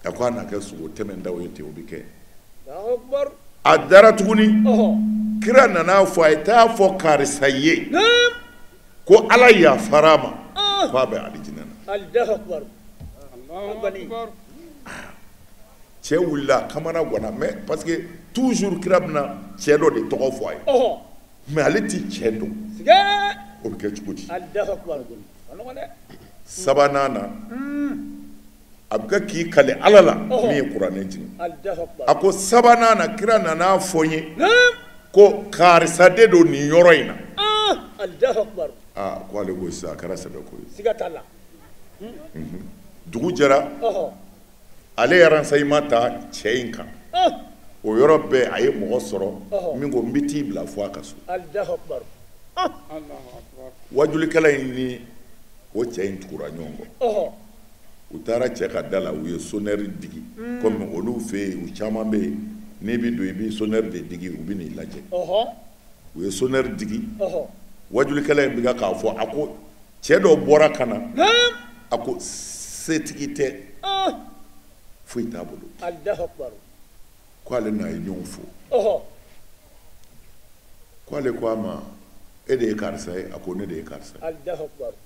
a ko a na kɛ sogo tɛmɛndaw ye ten o bɛ kɛ a dara tuguni kira nana fɔ a ye taa fɔ karisa ye ko ala yafara a ma ko a bɛ alijinɛ na cɛ wulila kamana ganna mais parce que toujours kira bɛna cɛ dɔ de tɔgɔ fɔ a ye mais ale ti cɛ dɔn o bɛ kɛ cogo di sabanan na a bɛ kɛ k'i kale ala la min ye kuranɛ jigin a ko sabanan na kira nana fɔ n ye ko karisa de don nin yɔrɔ in na ko ale ko sisan a kɛra sɛbɛ ko ye dugu jɛra ale ye renseignement ta cɛ in kan o yɔrɔ bɛɛ a ye mɔgɔ sɔrɔ min ko n bɛ t'i bila fo a ka so wajulikɛla in ni o cɛ in tugura ɲɔgɔn kɔ u taara cɛ ka da la u ye sonnɛri digi komi olu fɛ yen u caman bɛ yen n'i bɛ don i bɛ sonnɛri de digi u bɛ n'i lajɛ u ye sonnɛri digi wajulikɛla in bɛ k'a fɔ a ko cɛ dɔ bɔra ka na a ko setigi tɛ foyi t'a bolo ko ale n'a ye ɲɔgɔn fo ko ale ko a ma e de ye karisa ye a ko ne de ye karisa ye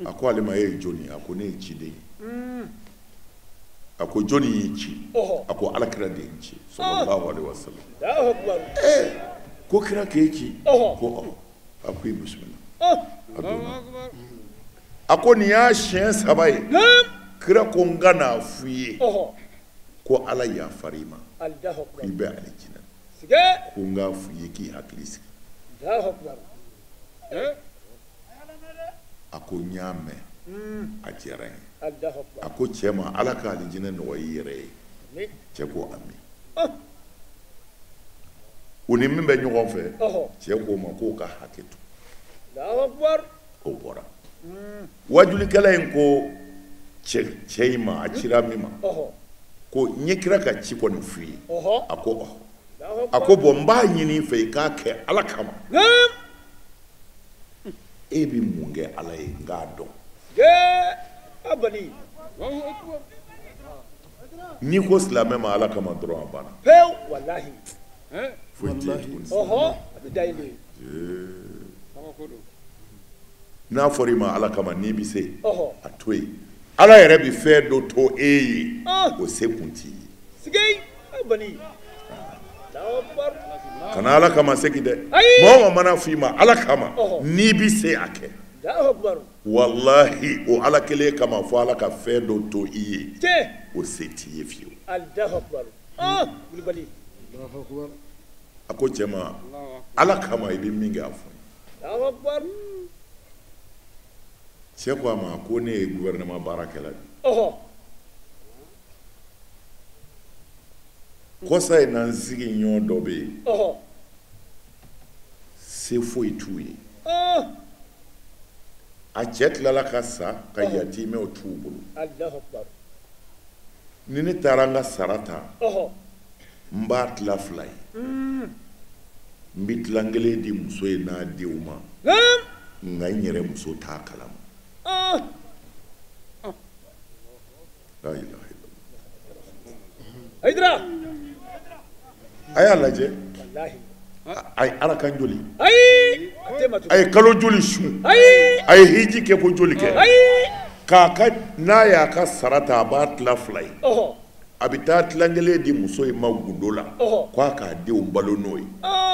a ko ale ma e ye jɔnni ye a ko ne ye ciden ye a ko jɔnni y'i ci a ko alakira de ye n ci sallallahu alaihi wasallam ko kira k'e ci ko a ko i bisimila a donna a ko nin y'a siɲɛ 3 ye kira ko n ka n'a f'i ye ko ala yafara i ma k'i bɛ alijinɛ ko n k'a f'i ye k'i hakili sigi a ko n y'a mɛn a diyara n ye a ko cɛ ma ala ka alijinɛ nɔgɔya i yɛrɛ ye cɛ ko ami u ni min bɛ ɲɔgɔn fɛ cɛ k'o ma k'o ka hakɛ to o bɔra wajulikɛla in ko cɛ in ma a cira min ma ko n ye kira ka ci kɔni f'i ye a ko bɔn n b'a ɲini fɛ i k'a kɛ ala kama e bɛ mun kɛ ala ye n k'a dɔn n'i ko silamɛ ma ala kama dɔrɔn a banna foyi tɛ yen tuguni n'a fɔra i ma ala kama n'i bɛ se a to yen ala yɛrɛ bɛ fɛn dɔ to e ye o se kun t'i ye kana ala kama segin dɛ mɔgɔ o mana f'i ma ala kama n'i bɛ se a kɛ wallahi o ala kelen kama fɔ ala ka fɛn dɔ to i ye o se t'i ye fiyewu a ko cɛ ma ala kama i bɛ min kɛ a fɔ cɛ ko a ma ko ne ye gouvernement baarakɛla de kɔsa in na n sigi ɲɔgɔn dɔ bɛ yen se foyi t'u ye a cɛ tilala ka sa ka yatimɛw t'u bolo ni ne taara n ka sara ta n b'a tila 2 ye n bɛ tilan 1 di muso ye n'a denw ma nka n yɛrɛ muso t'a kalama a y'a lajɛ a ye ala kan joli a ye kalo joli sun a ye hiji kɛ ko joli kɛ n'a y'a ka sara ta a b'a tila 2 ye a bɛ taa tilan 1 di muso in ma gundo la k'a k'a denw balo n'o ye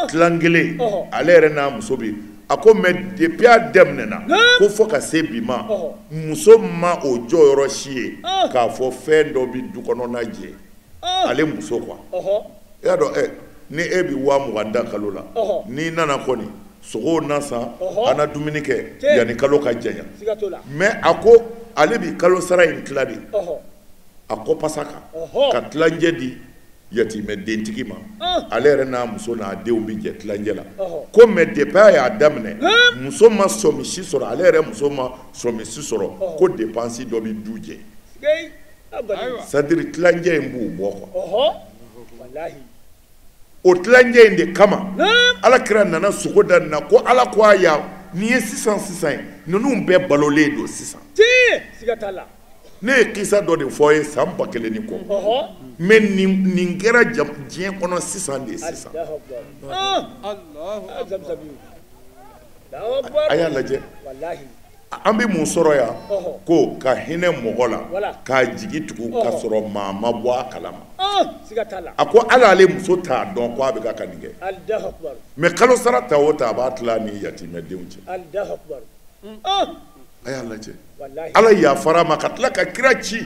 tilan 1 ale yɛrɛ n'a muso bɛ a ko mɛ depuis a daminɛna ko fo ka se bi ma muso ma o jɔyɔrɔ si ye k'a fɔ fɛn dɔ bɛ du kɔnɔna jɛ ale muso quoi i y'a dɔn ni e bɛ 20 da kalo la n'i nana kɔni sogow na san an na dumuni kɛ yanni kalo ka janya mais a ko ale bi kalo sara in tila de a ko pasa kan ka tilancɛ di yatimɛ dentigi ma ale yɛrɛ n'a muso n'a denw bi jɛ tilancɛ la ko mais depuis a y'a daminɛ muso ma sɔmisi sɔrɔ ale yɛrɛ muso ma sɔmisi sɔrɔ ko dépense dɔ bi du jɛ c'est à dire tilancɛ in b'u bɔ quoi o tilancɛ in de kama ala kira nana sogo da nin na ko ala ko a ya n'i ye sisan ye ninnu bɛɛ balolen don sisan ne ye kisa dɔ de fɔ ye san 1000 ni kɔ mais nin kɛra diɲɛ kɔnɔ sisan de sisan a y'a lajɛ an bɛ mun sɔrɔ yan ko ka hinɛ mɔgɔ la k'a jigi tugu ka sɔrɔ maa ma bɔ a kalama a ko hali ale muso t'a dɔn ko a bɛ ka nin kɛ mais kalo sara ta o ta a b'a tila ni yatimɛdenw cɛ a y'a lajɛ ala yafara ma ka tila ka kira ci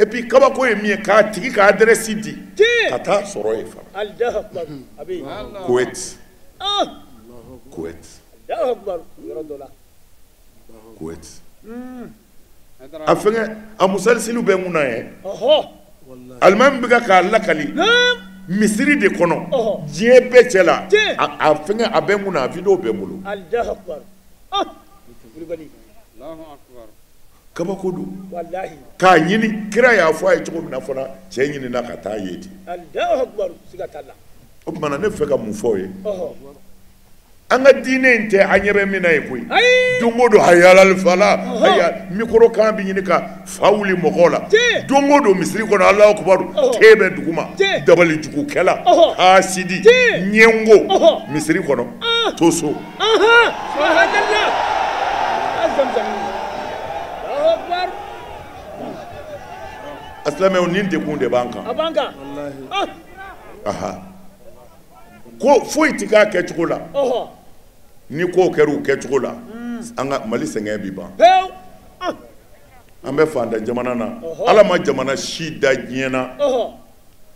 et puis kabako ye min ye k'a tigi ka adresse di Tiɲɛ. ka taa sɔrɔ yen fana Allahu Akbar. Abi. Kuwait Ah. Kuwait Allahu Akbar. Yɔrɔ dɔ la. Kuwait a fɛngɛ a musalisilu bɛ mun na ye Ɔhɔ. alimami bɛ k'a lakali Naam. misiri de kɔnɔ Ɔhɔ. diɲɛ bɛɛ cɛ la Tiɲɛ. a fɛngɛ a bɛ mun na a video bɛ n bolo Allahu Akbar. Ah. Kulibali. kabako don Wallahi. k'a ɲini kira y'a fɔ a ye cogo min na fana cɛ ɲinina ka taa ye ten Allahu Akbar. Siga t'a la. o tuma na ne fɛ ka mun fɔ ye Ɔhɔ. an ka diinɛ in tɛ an ɲɛ bɛ min na ye koyi Ayi. don o don hayalalifa haya mikoro kan bɛ ɲini ka fa wuli mɔgɔw la Tiɲɛ. don o don misiri kɔnɔ Alahu akibaru te bɛ duguma Tiɲɛ. dabalijugukɛla Ɔhɔ. hasidi Tiɲɛ. ɲɛngo Ɔhɔ. misiri kɔnɔ to so Aha. Subhanallah. Azamzam. Allahu Akbar. asilamɛw nin dekun de b'an kan Abanka. Ah. aha ko foyi tɛ k'a kɛcogo la Ɔhɔ. ni kow kɛra u kɛcogo la an ka mali sɛgɛn bi ban Pew. Ah. an bɛ fantan jamana na ala ma jamana si da diɲɛ na Ɔhɔ.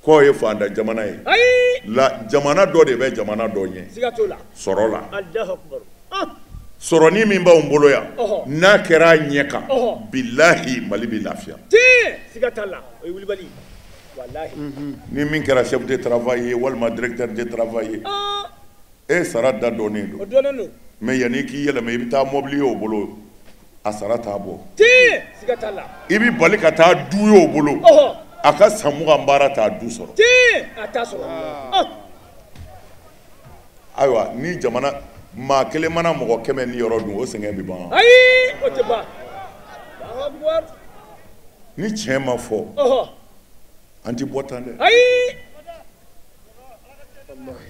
k'o ye fantan jamana ye Ayi. la jamana dɔ de bɛ jamana dɔ ɲɛ Siga t'o la. sɔrɔ la Allahu Akbar. Ah. sɔrɔni min b'anw bolo yan Ɔhɔ. n'a kɛra a ɲɛ kan Ɔhɔ. bilahi mali bɛ lafiya Tiɲɛ. Siga t'a la. O ye wulibali. Wallahi. ni min kɛra chef de travail ye walima directeur de travail ye Ah. e sara da dɔnnen O don dɔnnen don. mais yanni k'i yɛlɛma i bɛ taa mobili ye o bolo a sara t'a bɔ Tiɲɛ. Siga t'a la. i bɛ bali ka taa du ye o bolo Ɔhɔ. a ka san 20 baara t'a du sɔrɔ Tiɲɛ. A t'a sɔrɔ. Ah. ayiwa ni jamana maa kelen mana mɔgɔ 100 ni yɔrɔ dun o sɛgɛn bɛ ban Ayi. O tɛ ban. Allahu Akbar. ni tiɲɛ ma fɔ Ɔhɔ. an ti bɔ tan dɛ Ayi.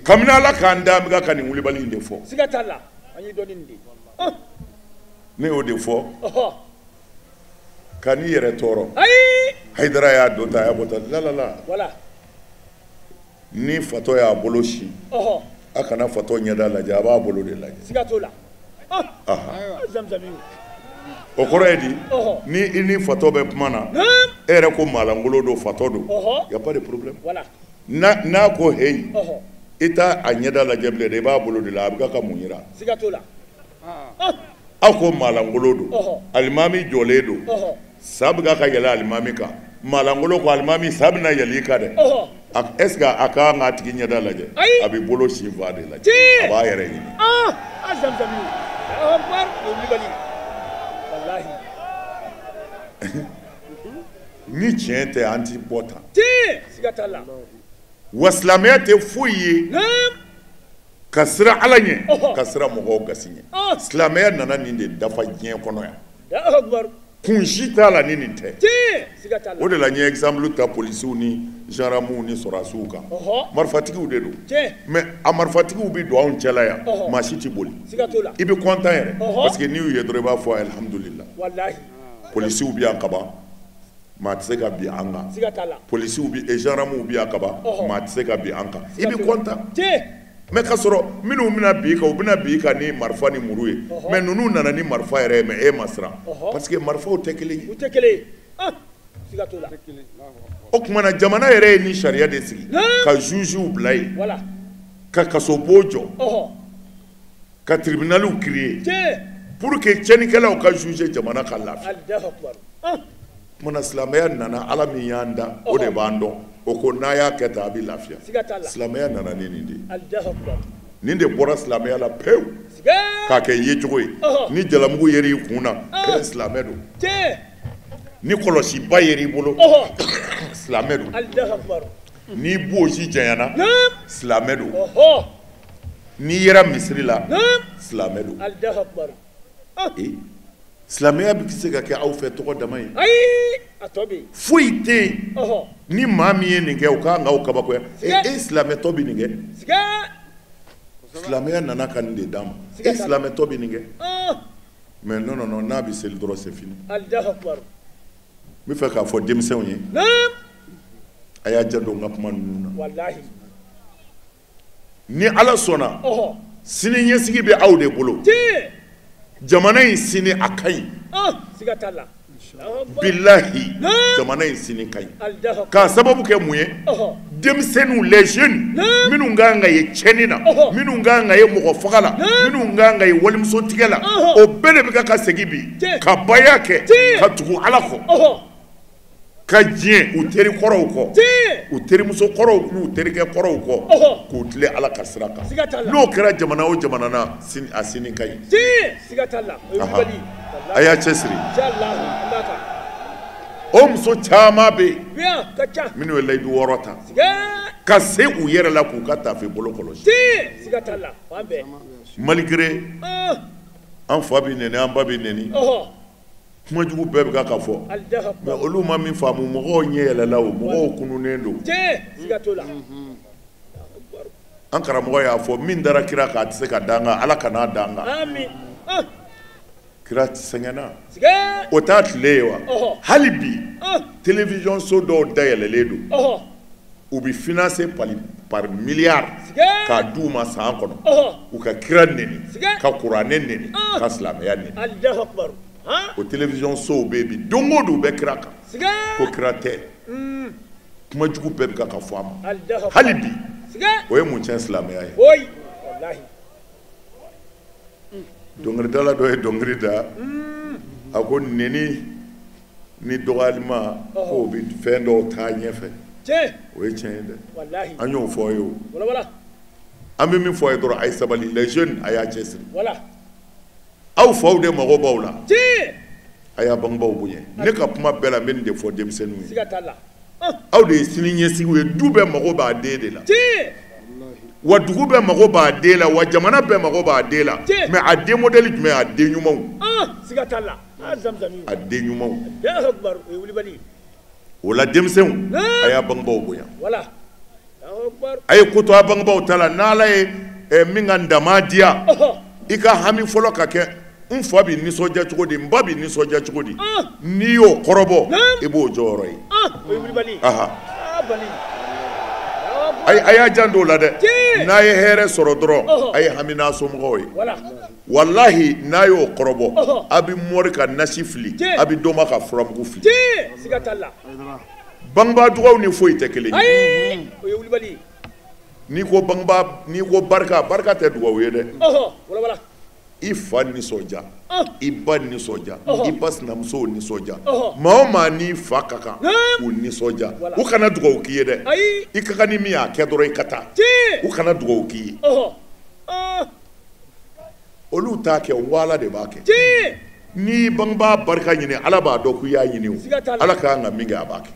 kabini ala k'an da an bɛ ka nin wulibali in de fɔ Siga t'a la. An ye dɔɔnin nin de. Ah. ne y'o de fɔ Ɔhɔ. ka n'i yɛrɛ tɔɔrɔ Ayi. hayidara y'a dɔ ta a y'a bɔ tan lalala Wala. ni fatɔ y'a bolo si Ɔhɔ. a kana fatɔ ɲɛda lajɛ a b'a bolo de lajɛ Siga t'o la. Ah. aha Zamzam y'o. o kɔrɔ ye di Ɔhɔ. ni i ni fatɔ bɛ kuma na Naam. e yɛrɛ ko maalankolon don fatɔ don Ɔhɔ. y a pas de problème Wala. n'a ko heyi Ɔhɔ. i t'a a ɲɛda lajɛ bilen dɛ i b'a bolo de la a bɛ ka mun yira Siga t'o la. Ah. aw ko maalankolon don Ɔhɔ. alimami jɔlen don Ɔhɔ. sa bɛ ka yɛlɛ alimami kan maalankolon ko alimami sa bɛna yɛlɛ i kan dɛ Ɔhɔ. est ce que a kan k'a tigi ɲɛda lajɛ Ayi. a bɛ bolo si fa de lajɛ Tiɲɛ. a b'a yɛrɛ ɲini Ah. Zamzam y'o. Allahu Akbar. O ye wulibali. Wallahi. ni tiɲɛ tɛ an ti bɔ tan Tiɲɛ. Siga t'a la. wa silamɛya tɛ foyi ye Naam. ka sira ala ɲɛ Ɔhɔ. ka sira mɔgɔw gasi ɲɛ Ah. silamɛya nana nin de dafa diɲɛ kɔnɔ yan Allahu Akbar. kun si t'a la ni nin tɛ Tiɲɛ. Siga t'a la. o de la n ye exemple ta polisiw ni gendarmew ni sɔrɔdasiw kan Ɔhɔ. marifatigiw de don Tiɲɛ. mais a marifatigiw bɛ don anw cɛla yan Ɔhɔ. maa si tɛ boli Siga t'o la. i bɛ content yɛrɛ Ɔhɔ. parce que n'i y'u ye dɔrɔn i b'a fɔ alhamdulillah Wallahi. polisiw bɛ yan kaban maa tɛ se ka bin an kan Siga t'a la. polisiw bɛ gendarmew bɛ yan kaban Ɔhɔ. maa tɛ se ka bin an kan i Siga bɛ t'o la. content Tiɲɛ. mais ka sɔrɔ minnu bɛna bin i kan u bɛna bin i kan ni marifa ni muru ye Ɔhɔ. mais ninnu nana ni marifa yɛrɛ ye mais e ma siran Ɔhɔ. parce que marifaw tɛ kelen ye U tɛ kelen ye. Ah. Siga t'o la. o tuma na jamana yɛrɛ ye ni sariya de sigi Naam. ka jugew bila yen Wala. ka kasobon jɔ Ɔhɔ. ka tribunaliw créer Tiɲɛ. pour que tiɲɛnikɛlaw ka juger jamana ka lafiya Allahu Akbar. Ah. mana silamɛya nana ala min y'an da o de b'an dɔn o ko n'a y'a kɛ tan a bɛ lafiya Siga t'a la. silamɛya nana ni nin de ye Allahu Akbar. nin de bɔra silamɛya la pewu Siga. k'a kɛ yecogo ye Ɔhɔ. ni jalamugu yer'i kun na e silamɛ don Tiɲɛ. ni kɔlɔsiba yer'i bolo Ɔhɔ. silamɛ don Allahu Akbar. ni boosi janyana Naam. silamɛ don Ɔhɔ. n'i yera misiri la Naam. silamɛ don Allahu Akbar. Ah. silamɛya bɛ se ka kɛ aw fɛ tɔgɔ dama ye Ayi. A tɔ bɛ yen. foyi tɛ yen Ɔhɔ. ni maa min ye nin kɛ o k'an k'aw kabakoya Siga. e silamɛtɔ bɛ nin kɛ Siga. silamɛya nana ka nin de d'a ma Siga e t'a silamɛtɔ bɛ nin kɛ Ah. mais non non non n'a bɛ seli dɔrɔn c'est fini Allahu Akbar. n bɛ fɛ k'a fɔ denmisɛnw ye Naam. a y'a janto n ka kuma ninnu na Wallahi. ni ala sɔnna Ɔhɔ. sini ɲɛsigi bɛ aw de bolo Tiɲɛ. jamana in sini a ka ɲi Ah. Siga t'a la. billahi jamana in sini kaɲi k'a sababu kɛ mun ye denmisɛnninw les jeunes minnu kan ka ye tiɲɛni na minnu kan ka ye mɔgɔ faga la minnu kan ka ye walimuso tigɛ la o bɛɛ de bɛ ka segin bi ka baya kɛ ka tugu ala kɔ ka diɲɛ u teri kɔrɔw kɔ u terimuso kɔrɔw n'u terikɛ kɔrɔw kɔ k'u tilen ala ka sira kan n'o kɛra jamana o jamana na a sini ka ɲi a y'a cɛsiri o muso caman bɛ yen minnu ye layidu 6 ta ka se u yɛrɛ la k'u ka taafe bolo kɔlɔsi malgré an fa bɛ nɛni an ba bɛ nɛni kuma jugu bɛɛ bɛ ka fɔ mais olu ma min faamu mɔgɔw ɲɛ yɛlɛla o mɔgɔw kununnen don an karamɔgɔ y'a fɔ min dara kira k'a tɛ se ka dan kan ala kan'a dan kan kira sɛgɛnna o t'a tile ye wa hali bi télévision so dɔw dayɛlɛlen don u bɛ financer par milliard k'a d'u ma san kɔnɔ u ka kira nɛni ka kuranɛ nɛni ka silamɛya nɛni o télévision sow bɛ bi don o don u bɛ kira kan ko kira tɛ kuma jugu bɛɛ bɛ ka fɔ a ma hali bi o ye mun tiɲɛ silamɛya ye dɔnkilidala dɔ ye dɔnkili da a ko nɛni ni dɔgɔyalima k'o bɛ fɛn dɔw taa ɲɛfɛ o ye tiɲɛ ye dɛ an y'o fɔ ye o an bɛ min fɔ ye dɔrɔn a ye sabali les jeunes a y'a cɛsiri aw faw de mago b'aw la a y'a bangebaaw bonya ne ka kuma bɛɛ la n bɛ nin de fɔ denmisɛnninw ye aw de ye sini ɲɛsigiw ye du bɛɛ mago b'a den de la wa dugu bɛɛ mago b'a den la wa jamana bɛɛ mago b'a den la mais a den modèle jumɛn a den ɲumanw a den ɲumanw o la denmisɛnw a y'a bangebaaw bonya a ye ko to a bangebaaw ta la n'ala ye min ka ndama diya i ka hami fɔlɔ ka kɛ n fa bɛ nisɔndiya cogo di n ba bɛ nisɔndiya cogo di n'i y'o kɔrɔbɔ i b'o jɔyɔrɔ ye a y'a jan don o la dɛ n'a ye hɛrɛ sɔrɔ dɔrɔn a ye hami n'a somɔgɔw ye walahi n'a y'o kɔrɔbɔ a bɛ mɔri ka nasi fili a bɛ dɔ ma ka furamugu fili bangebaadugaw ni foyi tɛ kelen ye n'i ko bangebaa n'i ko barika tɛ dugawu ye dɛ i fa nisɔndiya i ba nisɔndiya i ba sinamusow nisɔndiya maa o maa n'i fa ka kan k'u nisɔndiya u kana dugawu k'i ye dɛ i ka kan ni min y'a kɛ dɔrɔn i ka taa u kana dugawu k'i ye olu t'a kɛ wala de b'a kɛ n'i bangebaa barika ɲini ala b'a dɔn k'u y'a ɲini o ala ka kan ka min kɛ a b'a kɛ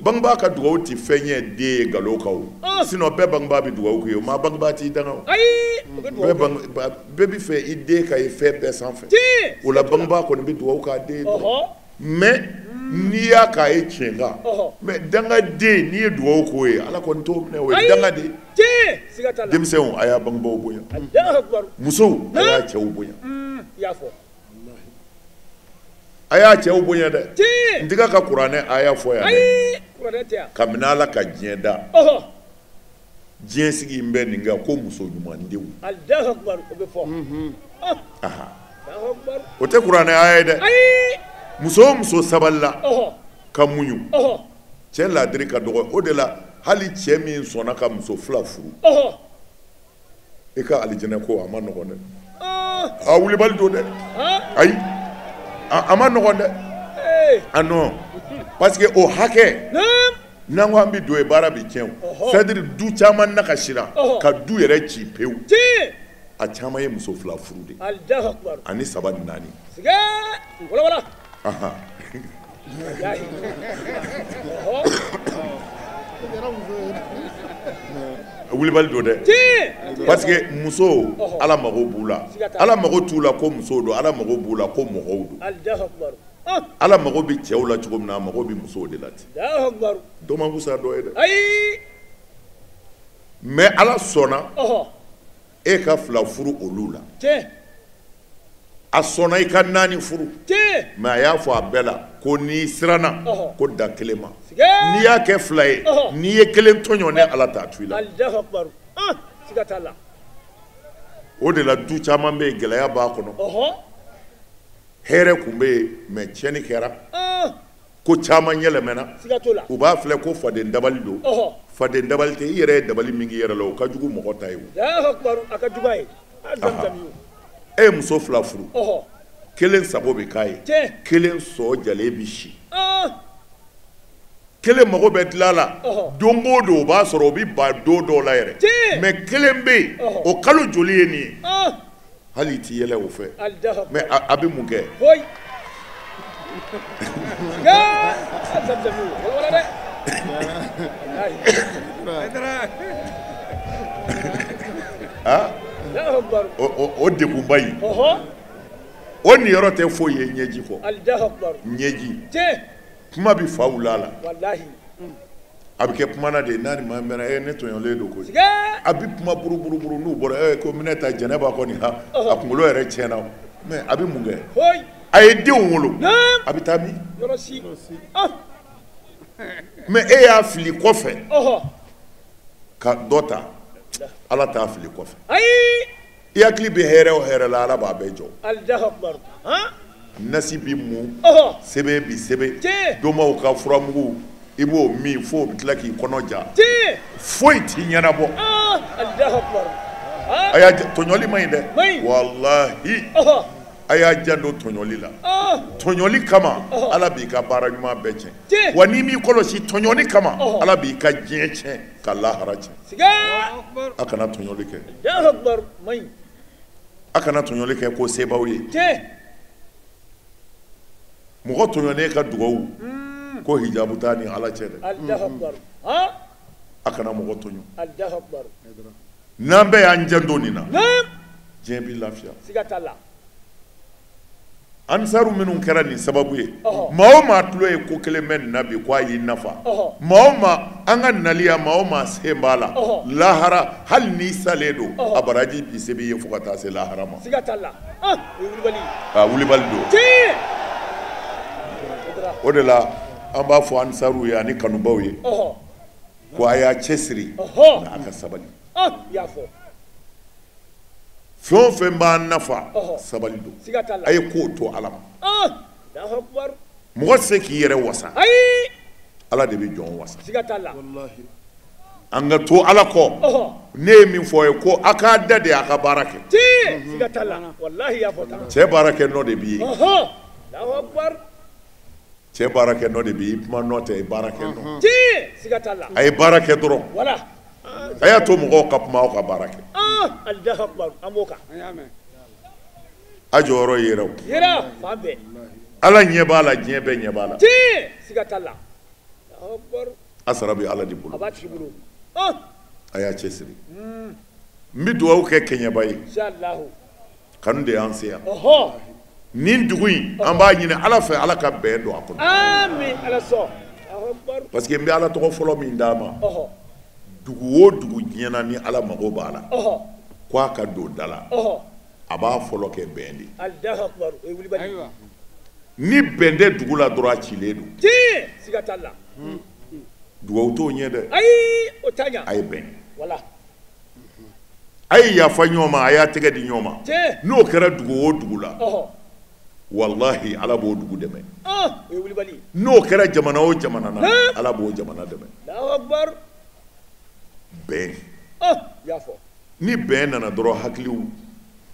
bangebaa ka dugawu tɛ fɛn ye den ye nkalon kan o sinon bɛɛ bangebaa bɛ dugawu k'i ye o maa bangebaa t'i danga o bɛɛ bɛ fɛ i den ka ye fɛn bɛɛ sanfɛ o la bangebaa kɔni bɛ dugawu k'a den ye mais n'i y'a k'a ye tiɲɛ kan mais dangaden n'i ye dugawu k'o ye ala kɔni t'o minɛ o ye dangaden denmisɛnw a y'a bangebaaw bonya musow a y'a cɛw bonya a y'a cɛw bonya dɛ n tɛ ka kuranɛ a y'a fɔ yan dɛ kabini ala ka diɲɛ da diɲɛ sigi in bɛ nin kan ko muso ɲumandenw o tɛ kuranɛ a ye dɛ muso o muso sabalila ka muɲu cɛ laadiri ka dɔgɔ o de la hali cɛ min sɔnna ka muso 2 furu i ka alijinɛ ko a ma nɔgɔn dɛ a wulibali don dɛ ayi a ma nɔgɔn dɛ a non parce que o hakɛ n'an ko an bɛ don ye baara bɛ tiɲɛ o c'est à dire du caman na ka siran ka du yɛrɛ ci pewu a caman ye muso 2 furu de ani 3 ni 4 wulibali don dɛ parce que muso ala mago b'u la ala mago t'u la ko musow don ala mago b'u la ko mɔgɔw don ala mago bɛ cɛw la cogo min na a mago bɛ musow de la ten dɔ ma fusa dɔ ye dɛ mais ala sɔnna e ka 2 furu olu la a sɔnna i ka 4 furu mais a y'a fɔ a bɛɛ la ko n'i siranna ko dan kelen ma n'i y'a kɛ 2 ye n'i ye 1 tɔɲɔ ne ala t'a to i la o de la du caman bɛ yen gɛlɛya b'a kɔnɔ hɛrɛ kun bɛ yen mɛ tiɲɛni kɛra ko caman yɛlɛmɛna u b'a filɛ ko faden dabali don faden dabali tɛ i yɛrɛ ye dabali min k'i yɛrɛ la o ka jugu mɔgɔ ta ye o e ye muso 2 furu kelen sago bɛ k'a ye kelen sɔ jalen bɛ si kelen mago bɛ dilan la don o don o b'a sɔrɔ o bɛ ba don dɔw la yɛrɛ mɛ kelen bɛ yen o kalo joli ye nin ye hali i ti yɛlɛ o fɛ mɛ a bɛ mun kɛ o degunba in o niyɔrɔ tɛ foyi ye ɲɛji kɔ ɲɛji kuma bɛ fa wula la a bɛ kɛ kumana de n'a ni maa mɛnna ne tɔɲɔlen don koyi a bɛ kuma buruburu n'u bɔra ko minɛ ta Jɛnɛba kɔni a kunkolo yɛrɛ tiɲɛna mɛ a bɛ mun kɛ a ye denw wolo a bɛ taa min mɛ e y'a fili kɔfɛ ka dɔ ta Ala t'a fili kɔfɛ i hakili bɛ hɛrɛ o hɛrɛ la Ala b'a bɛɛ jɔ nasi bi mun sɛbɛ bi sɛbɛ domaw ka furamugu i b'o min fo bɛ tila k'i kɔnɔ ja foyi t'i ɲɛnabɔ a y'a tɔɲɔli ma ɲi dɛ walahi a y'a janto tɔɲɔli la tɔɲɔli kama Ala b'i ka baara ɲuman bɛɛ tiɲɛ wa n'i m'i kɔlɔsi tɔɲɔli kama Ala b'i ka diɲɛ tiɲɛ ka lahara tiɲɛ a kana tɔɲɔli kɛ a kana tɔɲɔli kɛ ko sebaw ye mɔgɔ tɔɲɔnen ka dugawu ko hijabu t'a ni Ala cɛ dɛ a kana mɔgɔ tɔɲɔ n'an bɛɛ y'an janto nin na diɲɛ bɛ lafiya ansaru minnu kɛra nin sababu ye maa o maa tulo ye ko kelen bɛ nin na bi ko a y'i nafa maa o maa an ka naliya maa o maa sen b'a la lahara hali n'i salen don a baraji bi se b'i ye fo ka taa se lahara ma a wulibali don o de la an b'a fɔ ansaru ye ani kanubaw ye ko a y'a cɛsiri nka a ka sabali fɛn o fɛn b'a nafa sabali don a ye kow to Ala ma mɔgɔ tɛ se k'i yɛrɛ wasa Ala de bɛ jɔn wasa an ka to Ala kɔ ne ye min fɔ a ye ko a k'a da de a ka baara kɛ cɛ baara kɛ nɔ de b'i ye cɛ baara kɛ nɔ de b'i ye kuma nɔ tɛ baara kɛ nɔ a ye baara kɛ dɔrɔn a y'a to mɔgɔw ka kuma aw ka baara kɛ a jɔyɔrɔ ye yɛrɛ o Ala ɲɛ b'a la diɲɛ bɛɛ ɲɛ b'a la a sara bɛ Ala de bolo a y'a cɛsiri n bɛ dugawu kɛ kɛɲɛba ye kanu de y'an se yan nin dugu in an b'a ɲini Ala fɛ Ala ka bɛn don a kɔnɔ parce que n bɛ Ala tɔgɔ fɔlɔ min d'a ma dugu o dugu diɲɛna ni Ala mago b'a la ko a ka don da la a b'a fɔlɔ kɛ bɛn de ni bɛn tɛ dugu la dɔrɔn a cilen don dugawu t'o ɲɛ dɛ a ye bɛn a ye yafa ɲɔgɔn ma a y'a tɛgɛ di ɲɔgɔn ma n'o kɛra dugu o dugu la wallahi Ala b'o dugu dɛmɛ n'o kɛra jamana o jamana na Ala b'o jamana dɛmɛ bɛn ni bɛn nana dɔrɔn hakiliw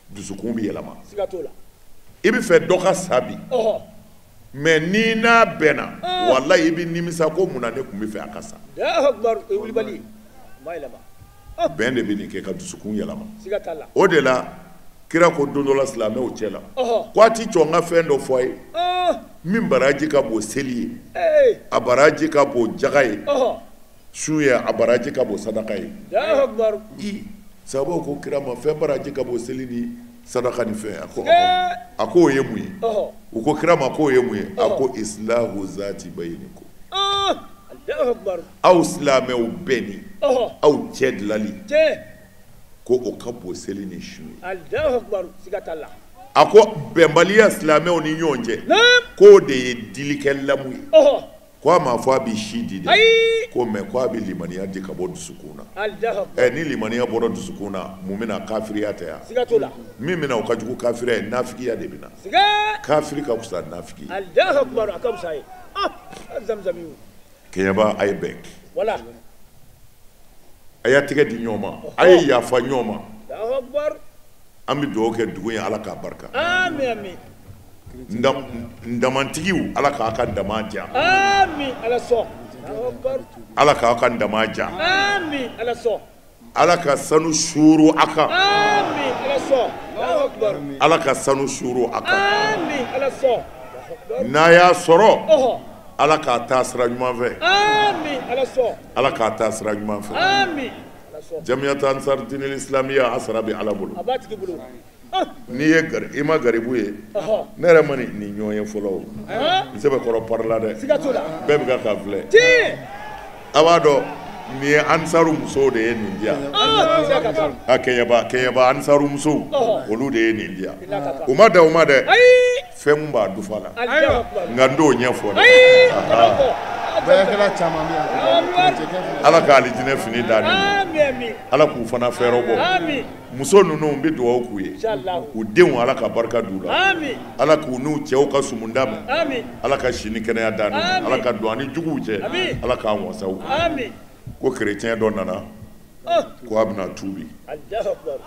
dusukun bɛ yɛlɛma i bɛ fɛ dɔ ka sa bi mɛ n'i n'a bɛnna wallahi i bɛ nimisa ko mun na ne tun bɛ fɛ a ka sa bɛn de bɛ nin kɛ ka dusukun yɛlɛma o de la kira ko don dɔ la silamɛw cɛ la ko a ti jɔ n ka fɛn dɔ fɔ a ye min baraji ka bon seli ye a baraji ka bon jaga ye sun ye a baraji ka bon sadaka ye sababu ko kira ma fɛn baraji ka bon seli ni sadaka ni fɛn a ko o ye mun ye u ko kira ma ko o ye mun ye a ko islahu zati bayinikum aw silamɛw bɛnni aw cɛ dilali ko o ka bon seli ni sun ye a ko bɛnbaliya silamɛw ni ɲɔgɔn cɛ k'o de ye dilikɛ lamu ye ko ma fo bi shidi de Ayi. ko me ko bi limaniya di ka bo dusukuna Allahu ni limaniya bo dusukuna mu'mina kafiriya ta ya siga tola min mina o ka jugu kafiriya nafikiya de bina siga kafiri ka kusa nafiki Allahu akbar akam sai zamzami kenyaba ay bek wala aya tigɛ di ɲɔgɔn ma a ye yafa ɲɔgɔn ma Allahu akbar an bɛ dugawu kɛ dugu in ala k'a barika amin amin ndamantigiw ala k'a ka ndama diya amin ala so Allahu akbar ala k'a ka ndama diya amin ala so ala ka sanu suuru a kan amin ala so Allahu akbar ala ka sanu suuru a kan amin ala so n'a y'a sɔrɔ oho ala k'a taa sira ɲuman fɛ amin ala so ala k'a taa sira ɲuman fɛ amin ala so jamiyata ansar dinil islamiya a sara bɛ ala bolo abatiki bulu n'i ye i ma garibu ye oho ne yɛrɛ ma ni ɲɔgɔn ye fɔlɔ o n sɛbɛ kɔrɔ pari la dɛ siga tola bɛɛ bɛ ka k'a filɛ ti a b'a dɔn nin ye ansaru musow de ye nin di yan siga ka ta a kɛɲɛba ansaru musow olu de ye nin di yan Ayi. u ma da u ma dɛ ayi fɛn mun b'a dufa la Allahu akbar nka n t'o ɲɛfɔ dɛ ayi karamɔgɔ bɛɛkɛla caman bɛ yan ala ka alijinɛ fini da ni amin amin ala k'u fana fɛɛrɛ bɔ amin muso ninnu bɛ dugawu k'u ye inshallah u denw ala ka barika d'u la amin ala k'u n'u cɛw ka sumunda ma amin ala ka si ni kɛnɛya da ni Amin. ala ka don ani juguw cɛ Amin. ala k'an wasa u kan amin ko kerecɛn dɔ nana ko a bɛna tuubi Allahu akbar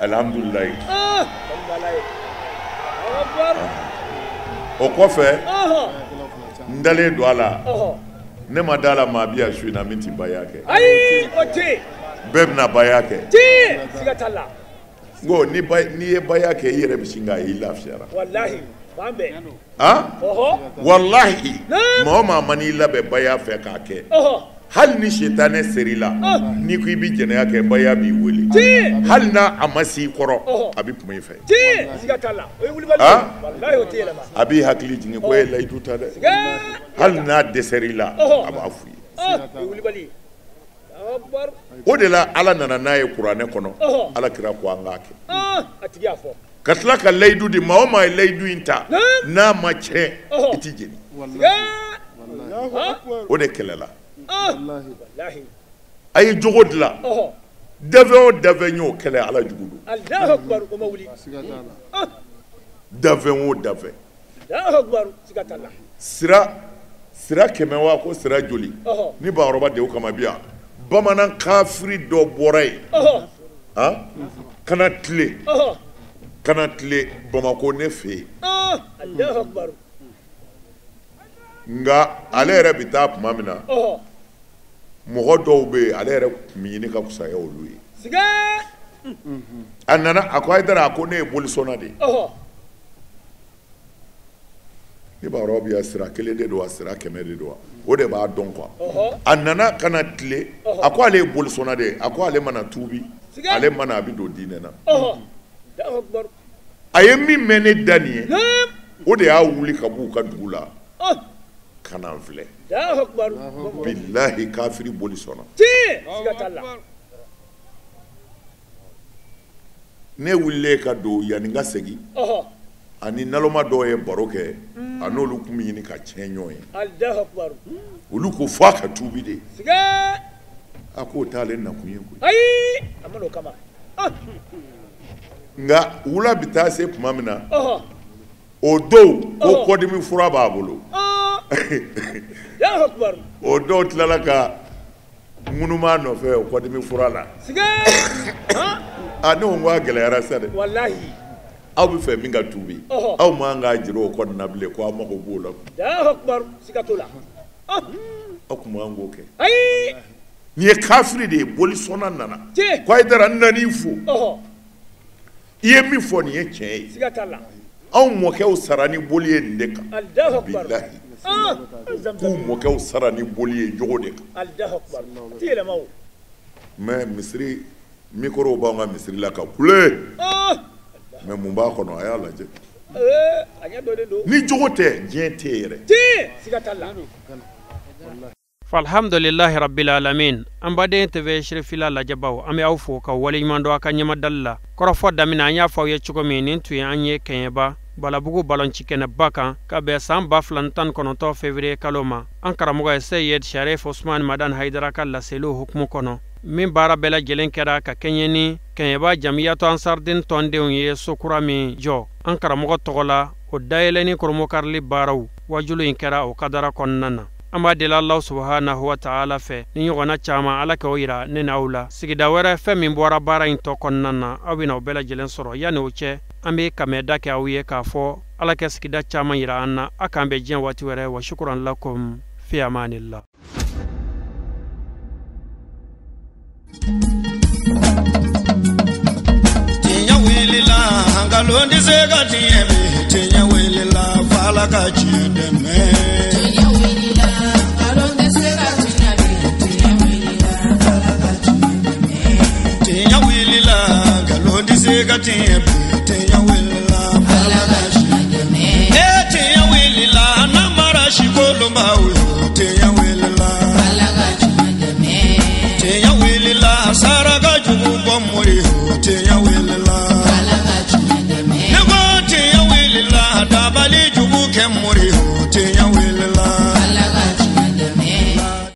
alihamudulilayi alhamdulillah Allahu akbar o kɔfɛ oho n dalen don a la oho ne ma da la maa bi yan su in na min ti baya kɛ ayi o ti bɛɛ bɛna baya kɛ ti siga tala n ko n'i ye baya kɛ i yɛrɛ bɛ sin k'a ye i lafiyara wallahi fan bɛɛ han oho walahi Naam. maa o maa ma n'i labɛn baya fɛ k'a kɛ oho hali ni sitanɛ ser'i la n'i ko i bɛ jɛnɛya kɛ baya b'i wele ti hali n'a a ma s'i kɔrɔ Ɔhɔ. a bɛ kuma i fɛ ti siga tala o ye wulibali wallahi o ti yɛlɛma a b'i hakili jigin ko e layidu ta dɛ siga hali n'a dɛsɛr'i la Ɔhɔ. a b'a f'i ye o ye wulibali Allahu akbar o de la ala nana n'a ye kuranɛ kɔnɔ Ɔhɔ. ala kira ko an k'a kɛ a tigi y'a fɔ ka tila ka layidu di maa o maa ye layidu in ta Naam. n'a ma tiɲɛ Ɔhɔ. i ti jeni siga o de kɛlɛla wallahi a ye jogo dilan oho dafɛn o dafɛn y'o kɛlɛ ala jugu don Allahu akbar o ma wuli dafɛn o dafɛn Allahu akbar siga tala sira kɛmɛ wa ko sira joli Ɔhɔ. ni bakɔrɔba de o kama bi yan bamanan kafiri dɔ bɔra yen oho han kana tile oho Bamako ne fɛ yen Allahu akbar nka ale yɛrɛ bɛ taa tuma min na oho mɔgɔ dɔw bɛ yen ale yɛrɛ tun bɛ ɲini ka fusaya olu ye siga a nana a ko Hayidara a ko ne ye bolisɔnna de ye oho ni bakɔrɔba bɛ yan sira kelen de don wa sira kɛmɛ de don wa o de b'a dɔn kuwa oho a nana ka na tile a ko ale ye bolisɔnna de ye a ko ale mana tuubi Siga. ale mana a bɛ don diinɛ na oho Allahu akbar a ye min mɛn ne da nin ye Naam. o de y'a wuli ka b'u ka dugu la oh ka na n filɛ Allahu akbar bilahi kafiri bolisɔnna ti siga tala ne wulilen ka don yanni n ka segin oho ani naloma dɔw ye baro kɛ a n'olu tun bɛ ɲini ka tiɲɛ ɲɔgɔn ye Allahu akbar olu ko f'a ka tuubi de siga a k'o t'ale nakun ye koyi ayi amano kama nka wula bɛ taa se tuma min na oho o don ko kɔdimi fura b'a bolo Allahu akbar o dɔw tilala ka ŋunuma nɔfɛ o kɔdimi fura la siga a ne ko n ko a gɛlɛyara sa dɛ wallahi aw bɛ fɛ min ka tuubi Ɔhɔ. aw man k'a jira o kɔni na bilen ko aw mago b'o la Allahu akbar siga tola aw tun man k'o kɛ ayi nin ye kafiri de ye bolisɔnna nana ti ko Hayidara n nan'i fo oho i ye min fɔ nin ye tiɲɛ ye siga tala anw mɔkɛw sara ni boli ye nin de kan Allahu akbar bilahi k'u zamzam mɔkɛw sara ni boli ye jogo de kan Allahu akbar ti yɛlɛma o mɛ misiri mikorow b'anw ka misiri la ka kule mɛ mun b'a kɔnɔ a y'a lajɛ a ɲɛ dɔnnen don ni jogo tɛ diɲɛ tɛ yɛrɛ ti siga tala falhamdulillahi rabbil alamin an baden tv shirifila lajabaw an bɛ aw fo ka waleɲuman dɔ a ka ɲɛmadali la kɔrɔfɔ daminɛ an y'a fɔ aw ye cogo min nin tun ye an ye kɛɲɛba balabugu balonci kɛnɛba kan ka bɛn san 2019 février kalo ma an karamɔgɔ ye Seyed Sharif Usman Madan Haidara ka laseliw hukumu kɔnɔ min baara bɛɛ lajɛlen kɛra ka kɛɲɛ ni kɛɲɛba jamiyatu ansardin tɔndenw ye sokura min jɔ an karamɔgɔ tɔgɔ la o dayɛlɛni koromokarili baaraw wajulu in kɛra o kadara kɔnɔna na an b'a deli Allah subhanahu wa ta'ala fɛ ni ɲɔgɔnna caman Ala k'o yira ne n'aw la sigida wɛrɛ fɛn min bɔra baara in tɔ kɔnɔna na aw bɛna o bɛɛ lajɛlen sɔrɔ yanni o cɛ an bɛ kamɛda kɛ aw ye k'a fɔ Ala kɛ sigida caman yira an na a k'an bɛ diɲɛ waati wɛrɛ wa shukran lakum fi amanillah. Tinya wilila hangalondi sega tinyebe tinya wilila fala ka chideme tinya wilila hangalondi sega tinyebe tinya wilila fala ka chideme tinya wilila hangalondi sega tinyebe